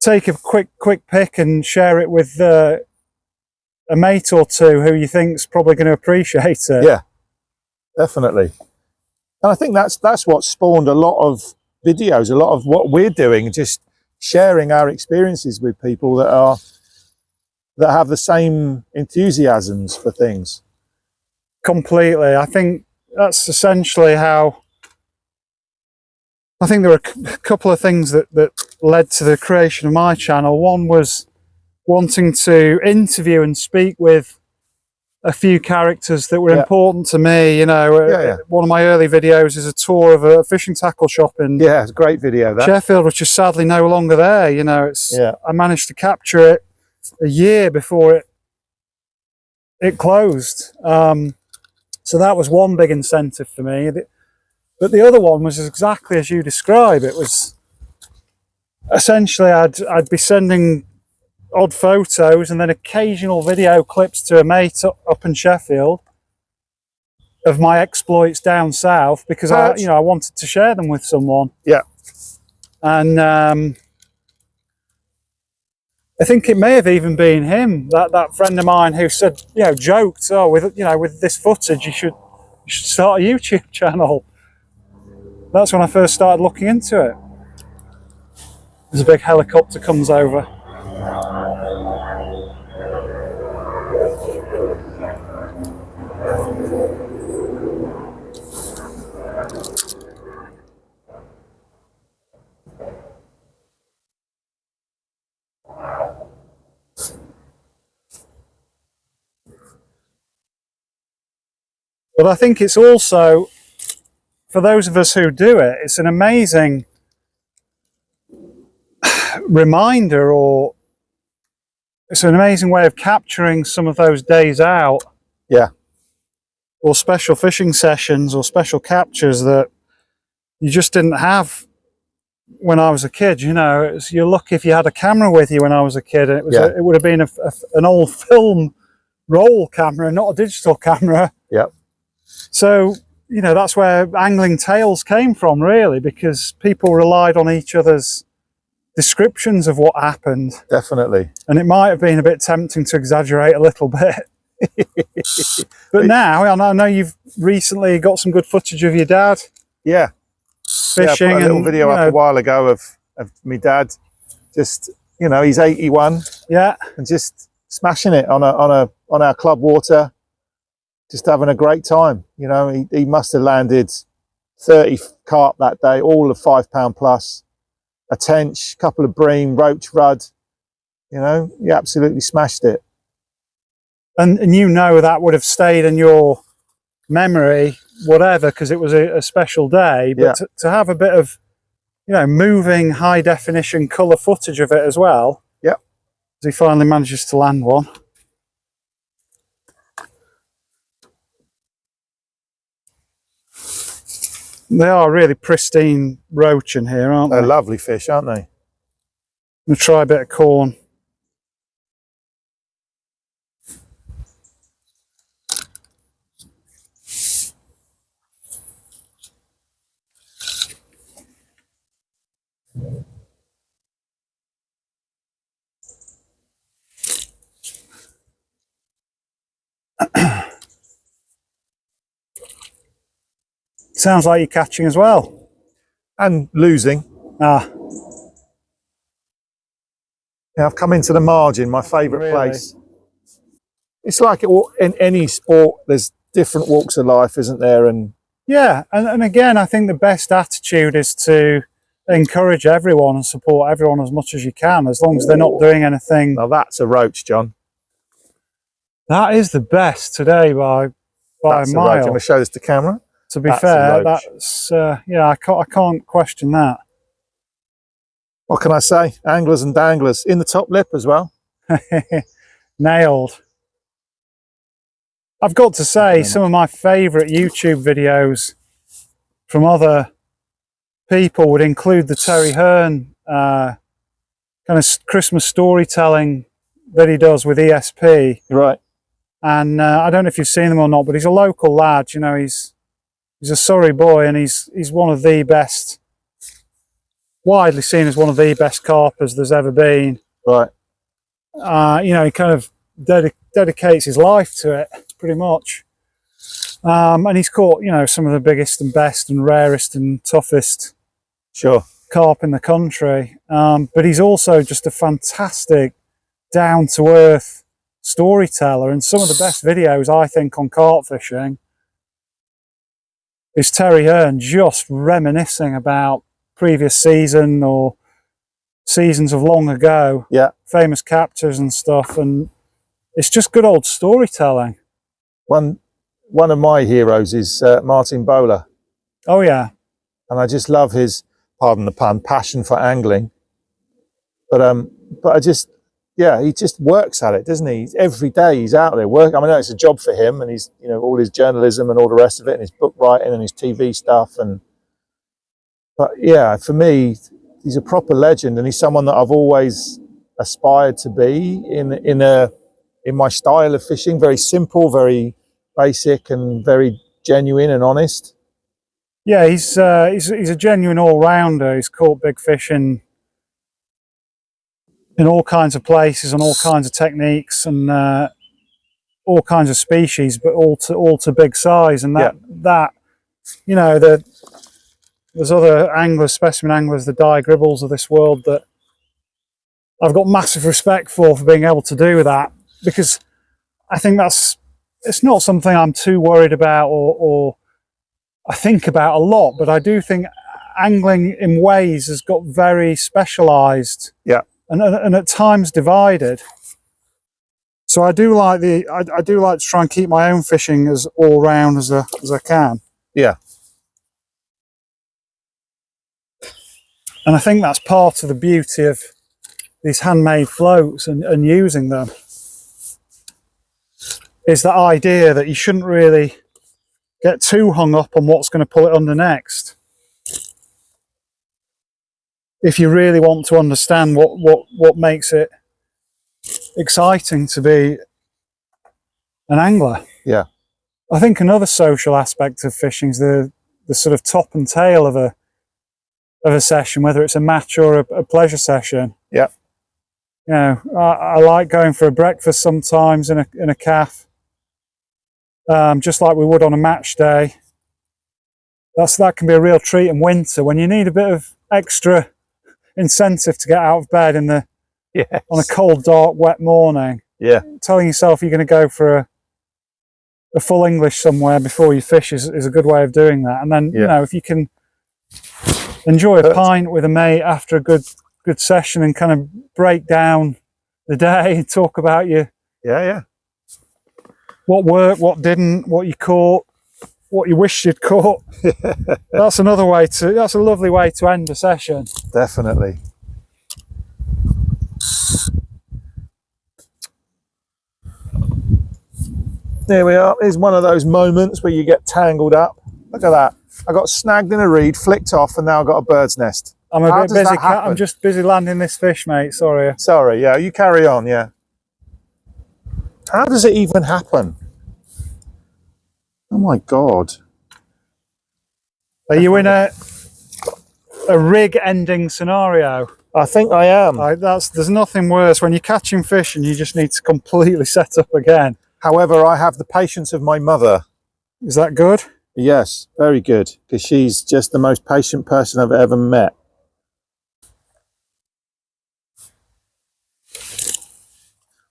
take a quick pick and share it with a mate or two who you think's probably going to appreciate it. Yeah, definitely. And I think that's what spawned a lot of videos, a lot of what we're doing, just sharing our experiences with people that have the same enthusiasms for things. Completely. I think that's essentially how. I think there were a couple of things that led to the creation of my channel. One was wanting to interview and speak with a few characters that were important to me. You know, one of my early videos is a tour of a fishing tackle shop in it's a great video, that. Sheffield, which is sadly no longer there. You know, I managed to capture it a year before it closed. So that was one big incentive for me. But the other one was exactly as you describe. It was essentially I'd be sending odd photos and then occasional video clips to a mate up in Sheffield of my exploits down south, because I wanted to share them with someone. Yeah. And I think it may have even been him, that friend of mine, who said, joked, "Oh, with this footage, you should start a YouTube channel." That's when I first started looking into it. There's a big helicopter comes over. But I think it's also, for those of us who do it, it's an amazing reminder, or it's an amazing way of capturing some of those days out. Yeah. Or special fishing sessions or special captures that you just didn't have when I was a kid. You know, you're lucky if you had a camera with you when I was a kid, and it would have been an old film roll camera, not a digital camera. Yeah. So you know, that's where angling tales came from, really, because people relied on each other's descriptions of what happened. Definitely. And it might have been a bit tempting to exaggerate a little bit. But now, I know you've recently got some good footage of your dad. Yeah. Fishing. Yeah, I put a little video up a while ago of my dad. Just, you know, he's 81. Yeah. And just smashing it on our club water. Just having a great time. You know, he must have landed 30 carp that day, all of £5 plus, a tench, couple of bream, roach, rudd. You know, he absolutely smashed it. And you know that would have stayed in your memory, whatever, because it was a special day. But Yeah. to have a bit of, you know, moving high definition colour footage of it as well. Yep. As he finally manages to land one. They are really pristine roach in here, aren't they? They're lovely fish, aren't they? I'm going to try a bit of corn. Sounds like you're catching as well. And losing. Ah. Yeah, I've come into the margin, my favourite Really? place. It's like in any sport, there's different walks of life, isn't there? And yeah, and again, I think the best attitude is to encourage everyone and support everyone as much as you can, as long as they're not doing anything. now that's a roach, John. That is the best today by That's a a roach. I'm mile. going to show this to camera. To be That's a fair, roach. that's yeah, I can't question that. What can I say? Anglers and danglers in the top lip as well. Nailed. I've got to say, some of my favourite YouTube videos from other people would include the Terry Hearn kind of Christmas storytelling that he does with ESP. Right. And I don't know if you've seen them or not, but he's a local lad. You know, he's a Surrey boy, and he's one of the best, widely seen as one of the best carpers there's ever been. Right. You know, he kind of dedicates his life to it, pretty much. And he's caught, you know, some of the biggest and best and rarest and toughest Sure. carp in the country. But he's also just a fantastic, down-to-earth storyteller. And some of the best videos, I think, on carp fishing is Terry Hearn just reminiscing about previous season or seasons of long ago. Yeah. Famous captures and stuff. And it's just good old storytelling. One of my heroes is Martin Bowler. Oh, yeah. And I just love his, pardon the pun, passion for angling. But I just, yeah, he just works at it, doesn't he? Every day he's out there working. I mean, I know it's a job for him, and he's, you know, all his journalism and all the rest of it, and his book writing and his TV stuff. But yeah, for me, he's a proper legend, and he's someone that I've always aspired to be in my style of fishing. Very simple, very basic, and very genuine and honest. Yeah, he's a genuine all-rounder. He's caught big fish in all kinds of places and all kinds of techniques and all kinds of species, but all to big size. And that you know, there's other anglers, specimen anglers, the Di Gribbles of this world, that I've got massive respect for being able to do that, because I think it's not something I'm too worried about or I think about a lot, but I do think angling in ways has got very specialised. Yeah. And at times divided. So I do like I do like to try and keep my own fishing as all round as I can. Yeah. And I think that's part of the beauty of these handmade floats and using them, is that idea that you shouldn't really get too hung up on what's going to pull it under next. If you really want to understand what makes it exciting to be an angler. Yeah. I think another social aspect of fishing is the sort of top and tail of a session, whether it's a match or a pleasure session. Yeah. You know, I like going for a breakfast sometimes in a calf, just like we would on a match day. That can be a real treat in winter when you need a bit of extra incentive to get out of bed on a cold, dark, wet morning. Yeah. Telling yourself you're going to go for a full English somewhere before you fish is a good way of doing that. And then, you know, if you can enjoy a pint with a mate after a good session and kind of break down the day and talk about what worked, what didn't, what you caught, what you wished you'd caught. That's a lovely way to end a session. Definitely. There we are. Here's one of those moments where you get tangled up. Look at that. I got snagged in a reed, flicked off, and now I've got a bird's nest. I'm a bit busy. I'm just busy landing this fish, mate. Sorry. Sorry, yeah. You carry on, yeah. How does it even happen? Oh my God. Are you in a rig ending scenario? I think I am. There's nothing worse when you're catching fish and you just need to completely set up again. However, I have the patience of my mother. Is that good? Yes, very good, because she's just the most patient person I've ever met.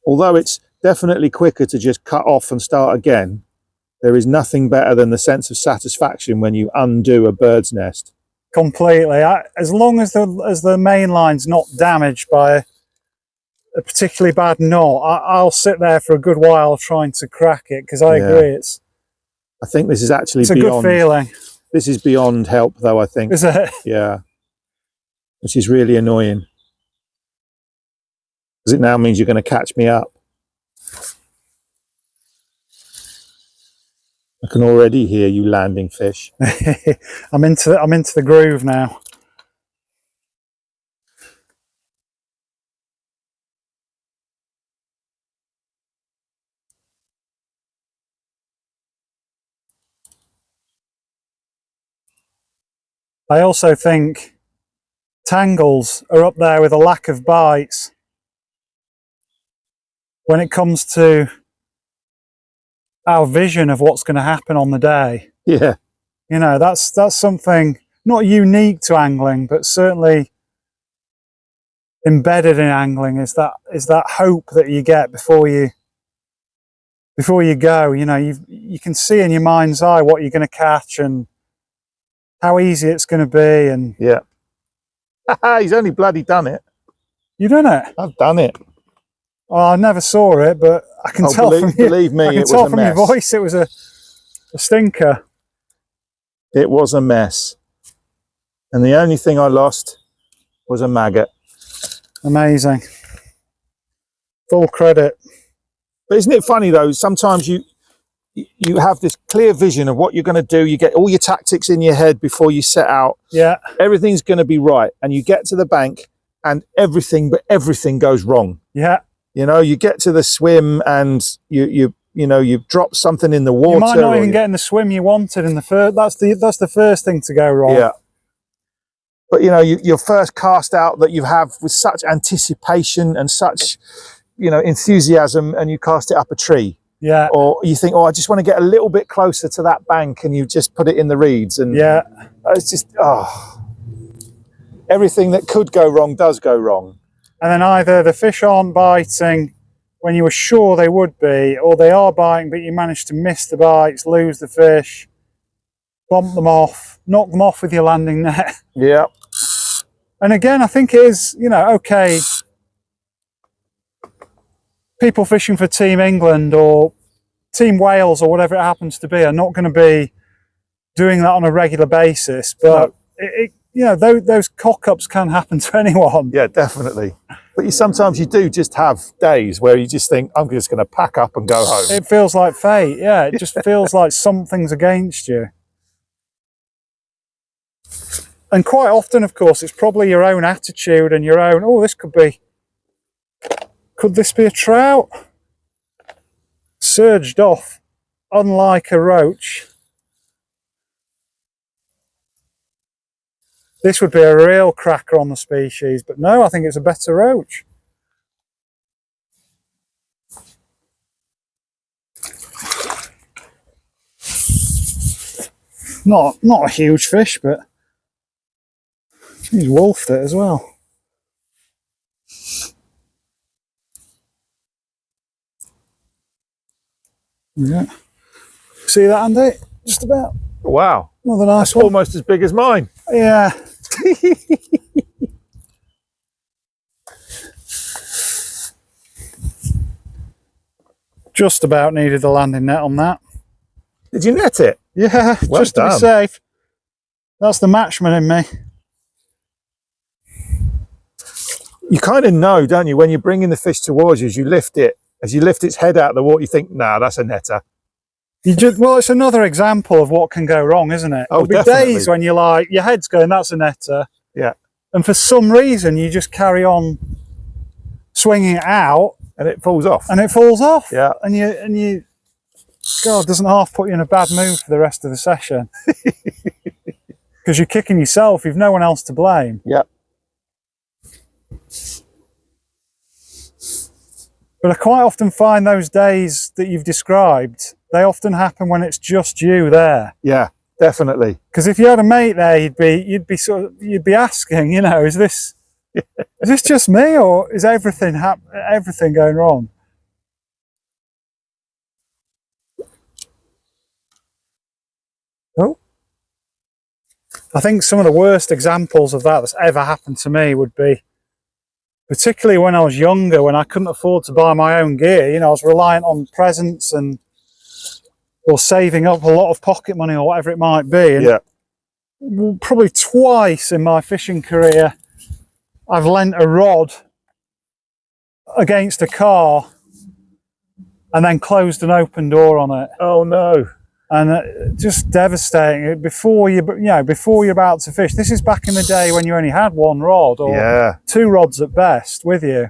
Although it's definitely quicker to just cut off and start again, there is nothing better than the sense of satisfaction when you undo a bird's nest. Completely. As long as the main line's not damaged by a particularly bad knot, I'll sit there for a good while trying to crack it, because I agree I think this is actually it's beyond, a good feeling. This is beyond help, though, I think. Is it? Yeah. Which is really annoying. Because it now means you're going to catch me up. I can already hear you landing fish. I'm into the groove now. I also think tangles are up there with a lack of bites when it comes to our vision of what's going to happen on the day. Yeah. You know, that's something not unique to angling, but certainly embedded in angling is that hope that you get before you go. You know, you can see in your mind's eye what you're going to catch and how easy it's going to be. And yeah. He's only bloody done it. You done it? I've done it. Well, I never saw it, but I can tell believe me, I can tell from your voice it was a stinker. It was a mess. And the only thing I lost was a maggot. Amazing. Full credit. But isn't it funny though, sometimes you have this clear vision of what you're going to do. You get all your tactics in your head before you set out. Yeah. Everything's going to be right. And you get to the bank and everything goes wrong. Yeah. You know, you get to the swim and you've dropped something in the water. You might not even get in the swim you wanted in the first. That's the first thing to go wrong. Yeah. But you know, your first cast out that you have with such anticipation and such, enthusiasm, and you cast it up a tree. Yeah. Or you think, I just want to get a little bit closer to that bank, and you just put it in the reeds. And yeah, it's just everything that could go wrong does go wrong. And then either the fish aren't biting when you were sure they would be, or they are biting but you manage to miss the bites, lose the fish, bump them off, knock them off with your landing net. Yeah. And again, I think it is, okay, people fishing for Team England or Team Wales or whatever it happens to be are not going to be doing that on a regular basis, but those cock-ups can happen to anyone. Yeah, definitely. But sometimes you do just have days where you just think, I'm just going to pack up and go home. It feels like fate, yeah. It just feels like something's against you. And quite often, of course, it's probably your own attitude and your own, could this be a trout? Surged off unlike a roach, this would be a real cracker on the species, but no, I think it's a better roach. Not a huge fish, but he's wolfed it as well. Yeah. See that, Andy? Just about. Wow. Another nice That's one. almost as big as mine. Yeah. Just about needed the landing net on that. Did you net it? Yeah, Well just to be done. safe. That's the matchman in me. You kind of know, don't you, when you're bringing the fish towards you, as you lift it, as you lift its head out of the water, you think, nah, that's a netter. Well, it's another example of what can go wrong, isn't it? Oh, There'll be definitely. days when you're like, your head's going, that's a netter. Yeah. And for some reason, you just carry on swinging it out. And it falls off. And it falls off. Yeah. And you, God, doesn't half put you in a bad mood for the rest of the session. Because you're kicking yourself, you've no one else to blame. Yeah. But I quite often find those days that you've described, they often happen when it's just you there. Yeah, definitely. Because if you had a mate there, you'd be asking, you know, is this just me, or is everything going wrong? Oh, I think some of the worst examples of that that's ever happened to me would be, particularly when I was younger, when I couldn't afford to buy my own gear. You know, I was reliant on presents or saving up a lot of pocket money or whatever it might be. And yeah. Probably twice in my fishing career, I've lent a rod against a car and then closed an open door on it. Oh no. And just devastating. Before you're about to fish. This is back in the day when you only had one rod or two rods at best with you.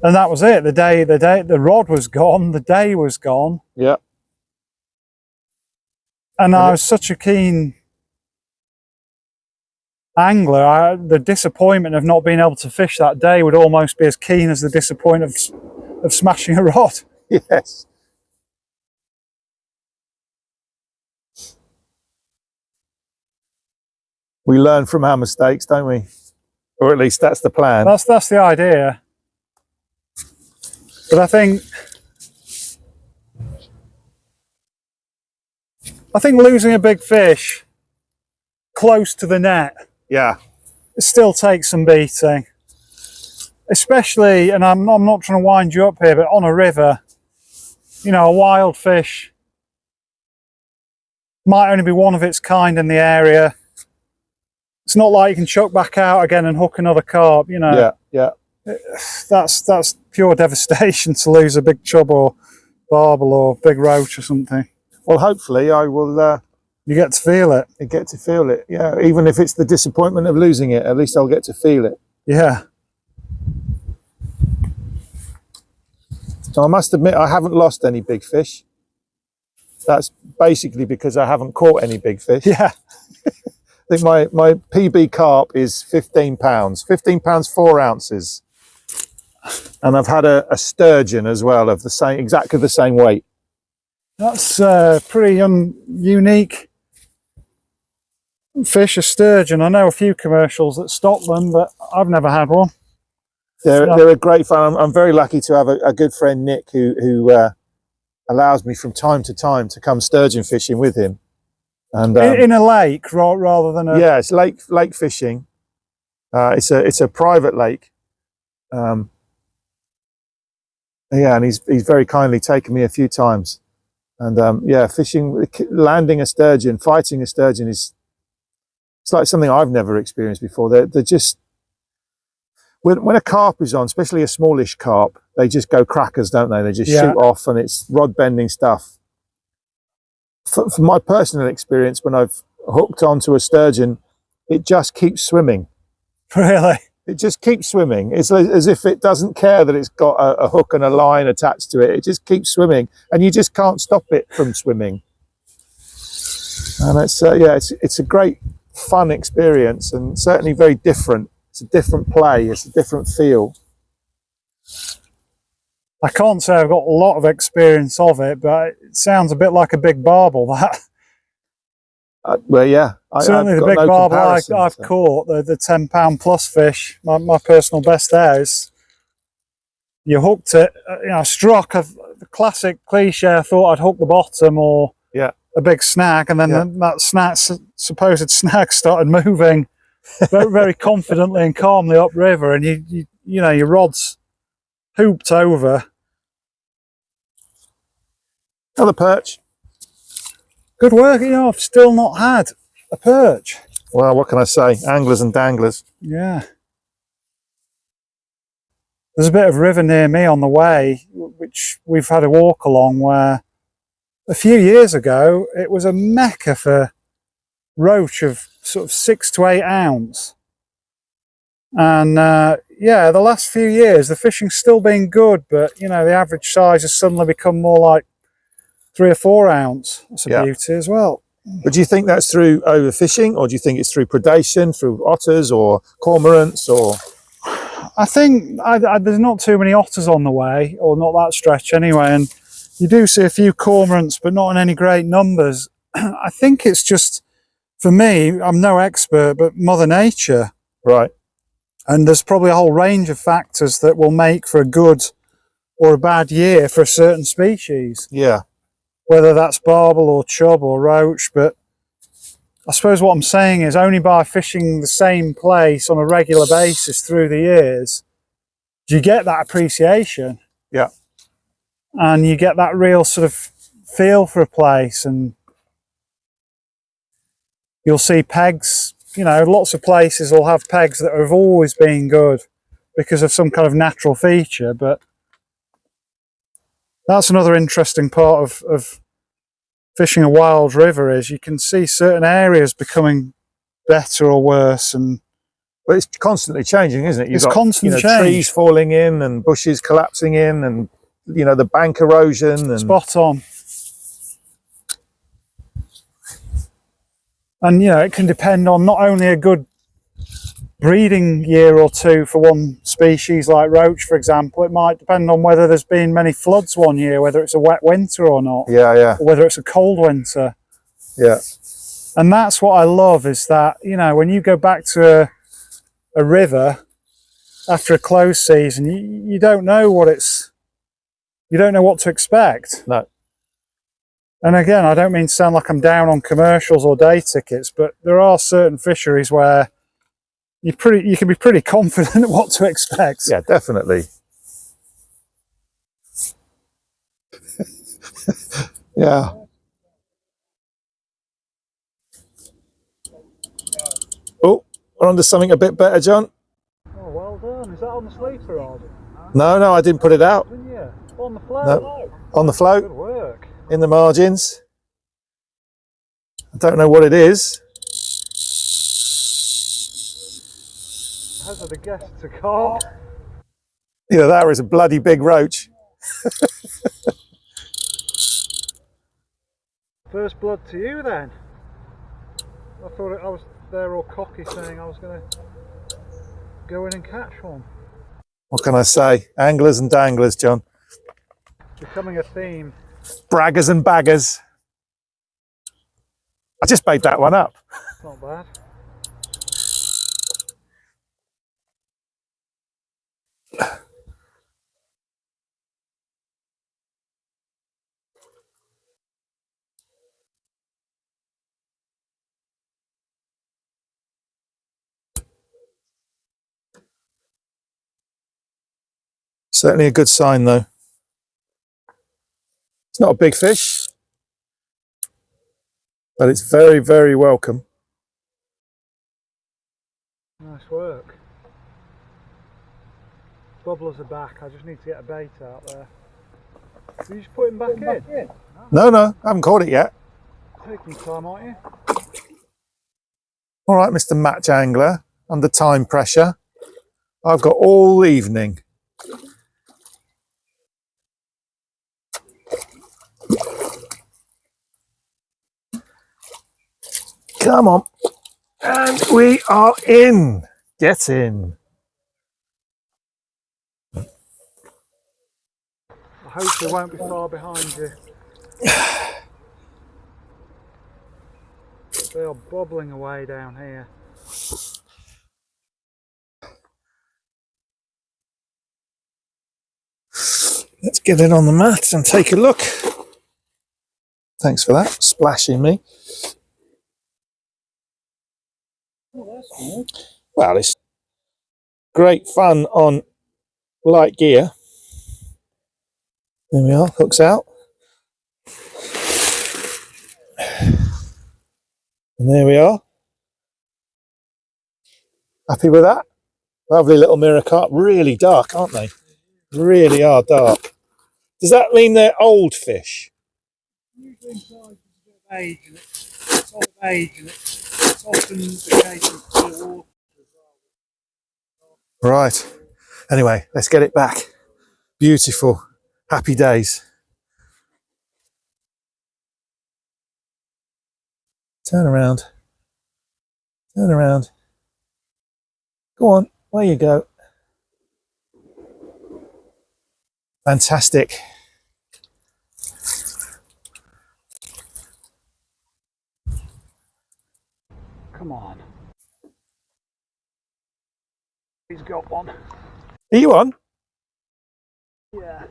And that was it. The rod was gone, the day was gone. Yeah. And I was such a keen angler. The disappointment of not being able to fish that day would almost be as keen as the disappointment of smashing a rod. Yes. We learn from our mistakes, don't we? Or at least that's the plan. That's the idea. But I think losing a big fish close to the net, Yeah. it still takes some beating. Especially, and I'm not trying to wind you up here, but on a river, you know, a wild fish might only be one of its kind in the area. It's not like you can chuck back out again and hook another carp, you know. Yeah, yeah. That's pure devastation to lose a big chub or barbel or big roach or something. Well, hopefully I will You get to feel it. get to feel it. Yeah, even if it's the disappointment of losing it, at least I'll get to feel it. Yeah. So I must admit I haven't lost any big fish. That's basically because I haven't caught any big fish. Yeah. I think my PB carp is 15 pounds, 15 pounds 4 ounces. And I've had a sturgeon as well of exactly the same weight. That's pretty unique fish, a sturgeon. I know a few commercials that stock them, but I've never had one. They're a great fun. I'm very lucky to have a good friend, Nick, who allows me from time to time to come sturgeon fishing with him. And in a lake rather than a... Yeah, it's lake fishing. It's a private lake. Yeah, and he's very kindly taken me a few times. And yeah, fishing, landing a sturgeon, fighting a sturgeon it's like something I've never experienced before. They're just, when a carp is on, especially a smallish carp, they just go crackers, don't they? They just shoot off, and it's rod bending stuff. For my personal experience, when I've hooked onto a sturgeon, it just keeps swimming. Really? It just keeps swimming. It's as if it doesn't care that it's got a hook and a line attached to it. It just keeps swimming, and you just can't stop it from swimming. And it's yeah, it's a great fun experience, and certainly very different. It's a different play. It's a different feel. I can't say I've got a lot of experience of it, but it sounds a bit like a big barbel, that. Well, yeah. Certainly the big barbel I've caught, the 10 pound plus fish, my personal best there is, you hooked it, you know, struck the classic cliche, I thought I'd hook the bottom or a big snag, and then that supposed snag started moving very, very confidently and calmly upriver, and you know, your rod's hooped over. Another perch. Good work. You know, I've still not had a perch. Well, what can I say? Anglers and danglers. Yeah. There's a bit of river near me on the way, which we've had a walk along, where a few years ago it was a mecca for roach of sort of 6 to 8 ounce. And yeah, the last few years the fishing's still been good, but you know, the average size has suddenly become more like 3 or 4 ounce. That's a beauty as well. But do you think that's through overfishing, or do you think it's through predation, through otters or cormorants, or? I think there's not too many otters on the way, or not that stretch anyway, and you do see a few cormorants, but not in any great numbers. I think it's just, for me, I'm no expert, but Mother Nature. Right. And there's probably a whole range of factors that will make for a good or a bad year for a certain species. Yeah. Whether that's barbel or chub or roach, but I suppose what I'm saying is only by fishing the same place on a regular basis through the years do you get that appreciation. Yeah. And you get that real sort of feel for a place, and you'll see pegs, you know, lots of places will have pegs that have always been good because of some kind of natural feature, but that's another interesting part of fishing a wild river, is you can see certain areas becoming better or worse, and but it's constantly changing, isn't it? You've it's got, constant change. Trees falling in and bushes collapsing in, and you know, the bank erosion. And spot on. And you know, it can depend on not only a good breeding year or two for one species like roach, for example. It might depend on whether there's been many floods one year, whether it's a wet winter or not. Yeah, yeah. Or whether it's a cold winter. Yeah. And that's what I love, is that, you know, when you go back to a river after a closed season, you don't know what you don't know what to expect. No. And again, I don't mean to sound like I'm down on commercials or day tickets, but there are certain fisheries where you can be pretty confident what to expect. Yeah, definitely. Yeah. Oh, we're onto something a bit better, John. Oh, well done. Is that on the sleeper rod? No, I didn't put it out. Didn't you? On the float? No, on the float. Good work. In the margins. I don't know what it is. Hazard a guess to carp. Yeah, that is a bloody big roach. First blood to you then. I thought I was there all cocky saying I was going to go in and catch one. What can I say? Anglers and danglers, John. Becoming a theme. Braggers and baggers. I just made that one up. Not bad. Certainly a good sign, though. It's not a big fish, but it's very, very welcome. Nice work. Bubblers are back. I just need to get a bait out there. Did you just put him back in? No, I haven't caught it yet. Taking time, aren't you? All right, Mr. Match Angler, under time pressure. I've got all evening. Come on. And we are in. Get in. I hope they won't be far behind you. They are bubbling away down here. Let's get in on the mat and take a look. Thanks for that, splashing me. Oh, that's good. Well, it's great fun on light gear. There we are, hooks out. And there we are. Happy with that? Lovely little mirror carp. Really dark, aren't they? Really are dark. Does that mean they're old fish? Usually inside there's a bit of age, and it's off of age, and it's often the case with clear water as well. Right. Anyway, let's get it back. Beautiful. Happy days. Turn around. Turn around. Go on. There you go. Fantastic. Come on. He's got one. Are you on? Yeah.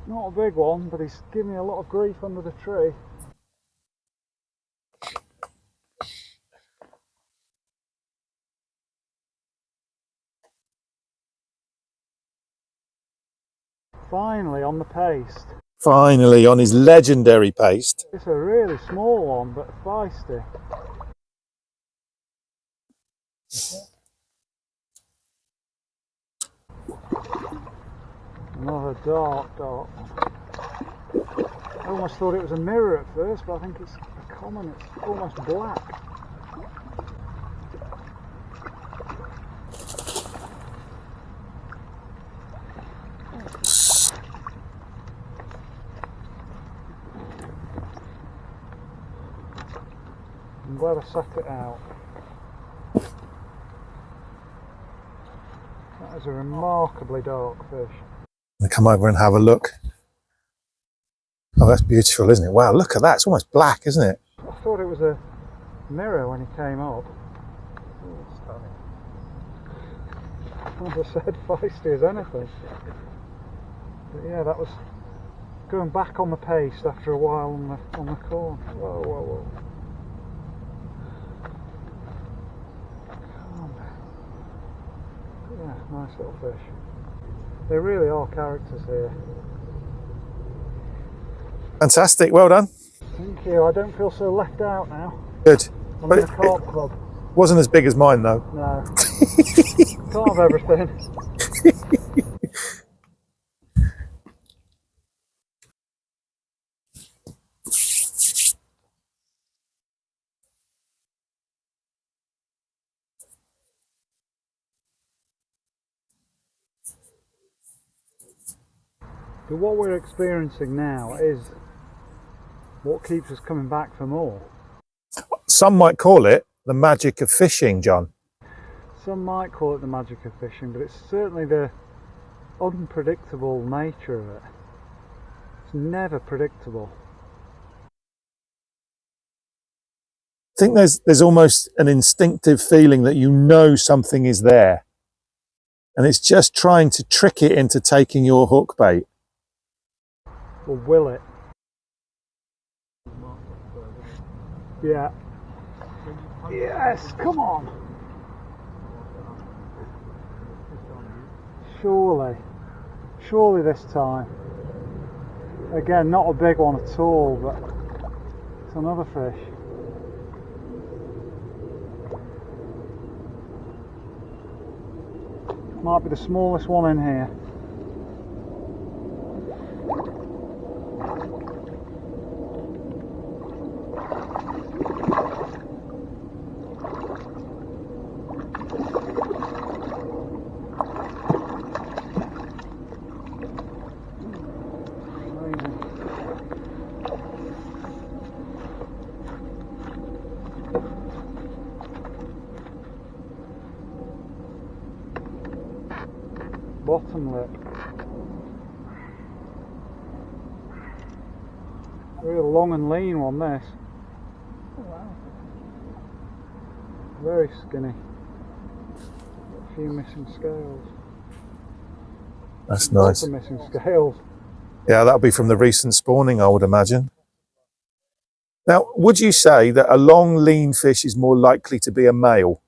Not a big one, but he's giving me a lot of grief under the tree. Finally on the paste. Finally on his legendary paste. It's a really small one, but feisty. Another dark one. I almost thought it was a mirror at first, but I think it's a common, it's almost black. I'm glad I sat it out. That is a remarkably dark fish. I'll come over and have a look. Oh, that's beautiful, isn't it? Wow, look at that. It's almost black, isn't it? I thought it was a mirror when he came up. Stunning. As I said, feisty as anything. But yeah, that was going back on the paste after a while on the corn. Whoa, whoa, whoa. Calm down. Yeah, nice little fish. They really are characters here. Fantastic, well done. Thank you. I don't feel so left out now. Good. I'm But in the carp club. wasn't as big as mine though. No. Can't have everything. But what we're experiencing now is what keeps us coming back for more. Some might call it the magic of fishing, John. Some might call it the magic of fishing, but it's certainly the unpredictable nature of it. It's never predictable. I think there's almost an instinctive feeling that you know something is there. And it's just trying to trick it into taking your hook bait. Or will it? Yeah. Yes, come on. Surely this time. Again, not a big one at all, but it's another fish. Might be the smallest one in here. bottom lip. Real long and lean one, this. Oh, wow. Very skinny. A few missing scales. That's nice. Lots of missing scales. Yeah, that'll be from the recent spawning, I would imagine. Now, would you say that a long, lean fish is more likely to be a male?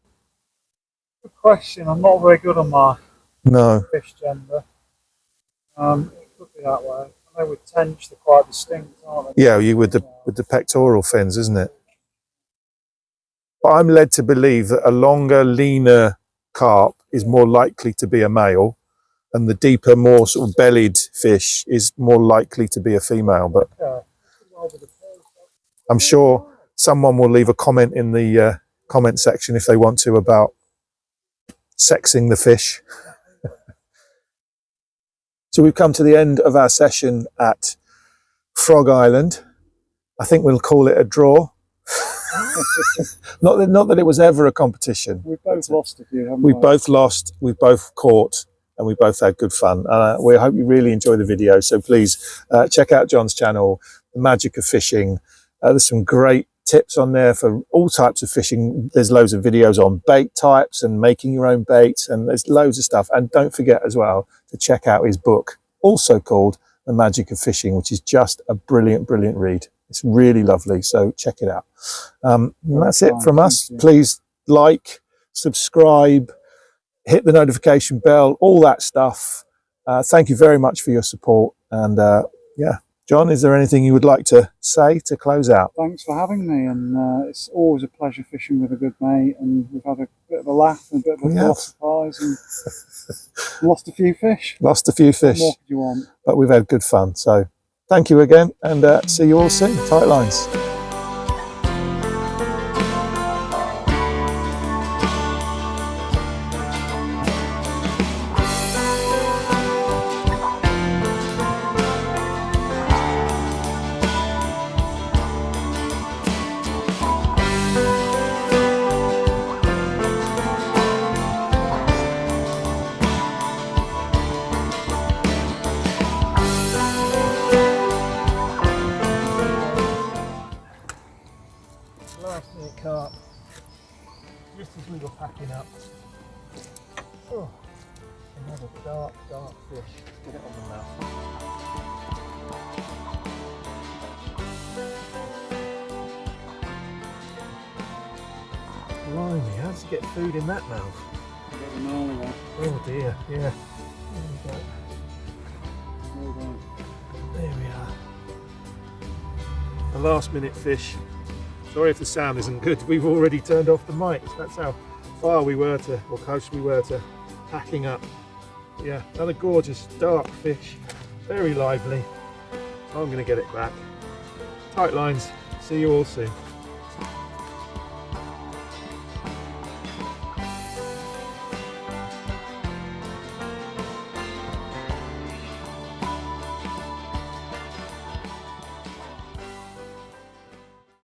Good question. I'm not very good on my No. fish gender. It could be that way. I know with tench they're quite distinct, aren't they? Yeah, you with the pectoral fins, isn't it? But I'm led to believe that a longer, leaner carp is more likely to be a male, and the deeper, more sort of bellied fish is more likely to be a female. But I'm sure someone will leave a comment in the comment section if they want to about sexing the fish. So we've come to the end of our session at Frog Island. I think we'll call it a draw. not that it was ever a competition. We've both lost a few, haven't we? We've both lost, we've both caught, and we both had good fun. We hope you really enjoy the video. So please check out John's channel, The Magic of Fishing. There's some great tips on there for all types of fishing. There's loads of videos on bait types and making your own baits, and there's loads of stuff. And don't forget as well to check out his book, also called The Magic of Fishing, which is just a brilliant, brilliant read. It's really lovely, so check it out. And that's it from us. Please like, subscribe, hit the notification bell, all that stuff. Thank you very much for your support. And yeah, John, is there anything you would like to say to close out? Thanks for having me, and it's always a pleasure fishing with a good mate, and we've had a bit of a laugh and a bit of a philosophize and lost a few fish. Lost a few fish. What more could you want? But we've had good fun. So thank you again, and see you all soon. Tight lines. Last minute carp, just as we were packing up. Oh, another dark fish. Get it on the mouth. Blimey, how does he get food in that mouth? Oh dear, yeah. There we are. A last minute fish. Sorry if the sound isn't good. We've already turned off the mics. That's how far we were to, or close we were to packing up. Yeah, another gorgeous dark fish. Very lively. I'm going to get it back. Tight lines. See you all soon.